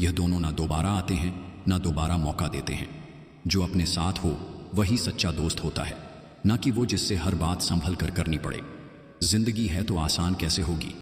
S1: यह दोनों ना दोबारा आते हैं ना दोबारा मौका देते हैं। जो अपने साथ हो वही सच्चा दोस्त होता है, ना कि वो जिससे हर बात संभल कर करनी पड़े। जिंदगी है तो आसान कैसे होगी।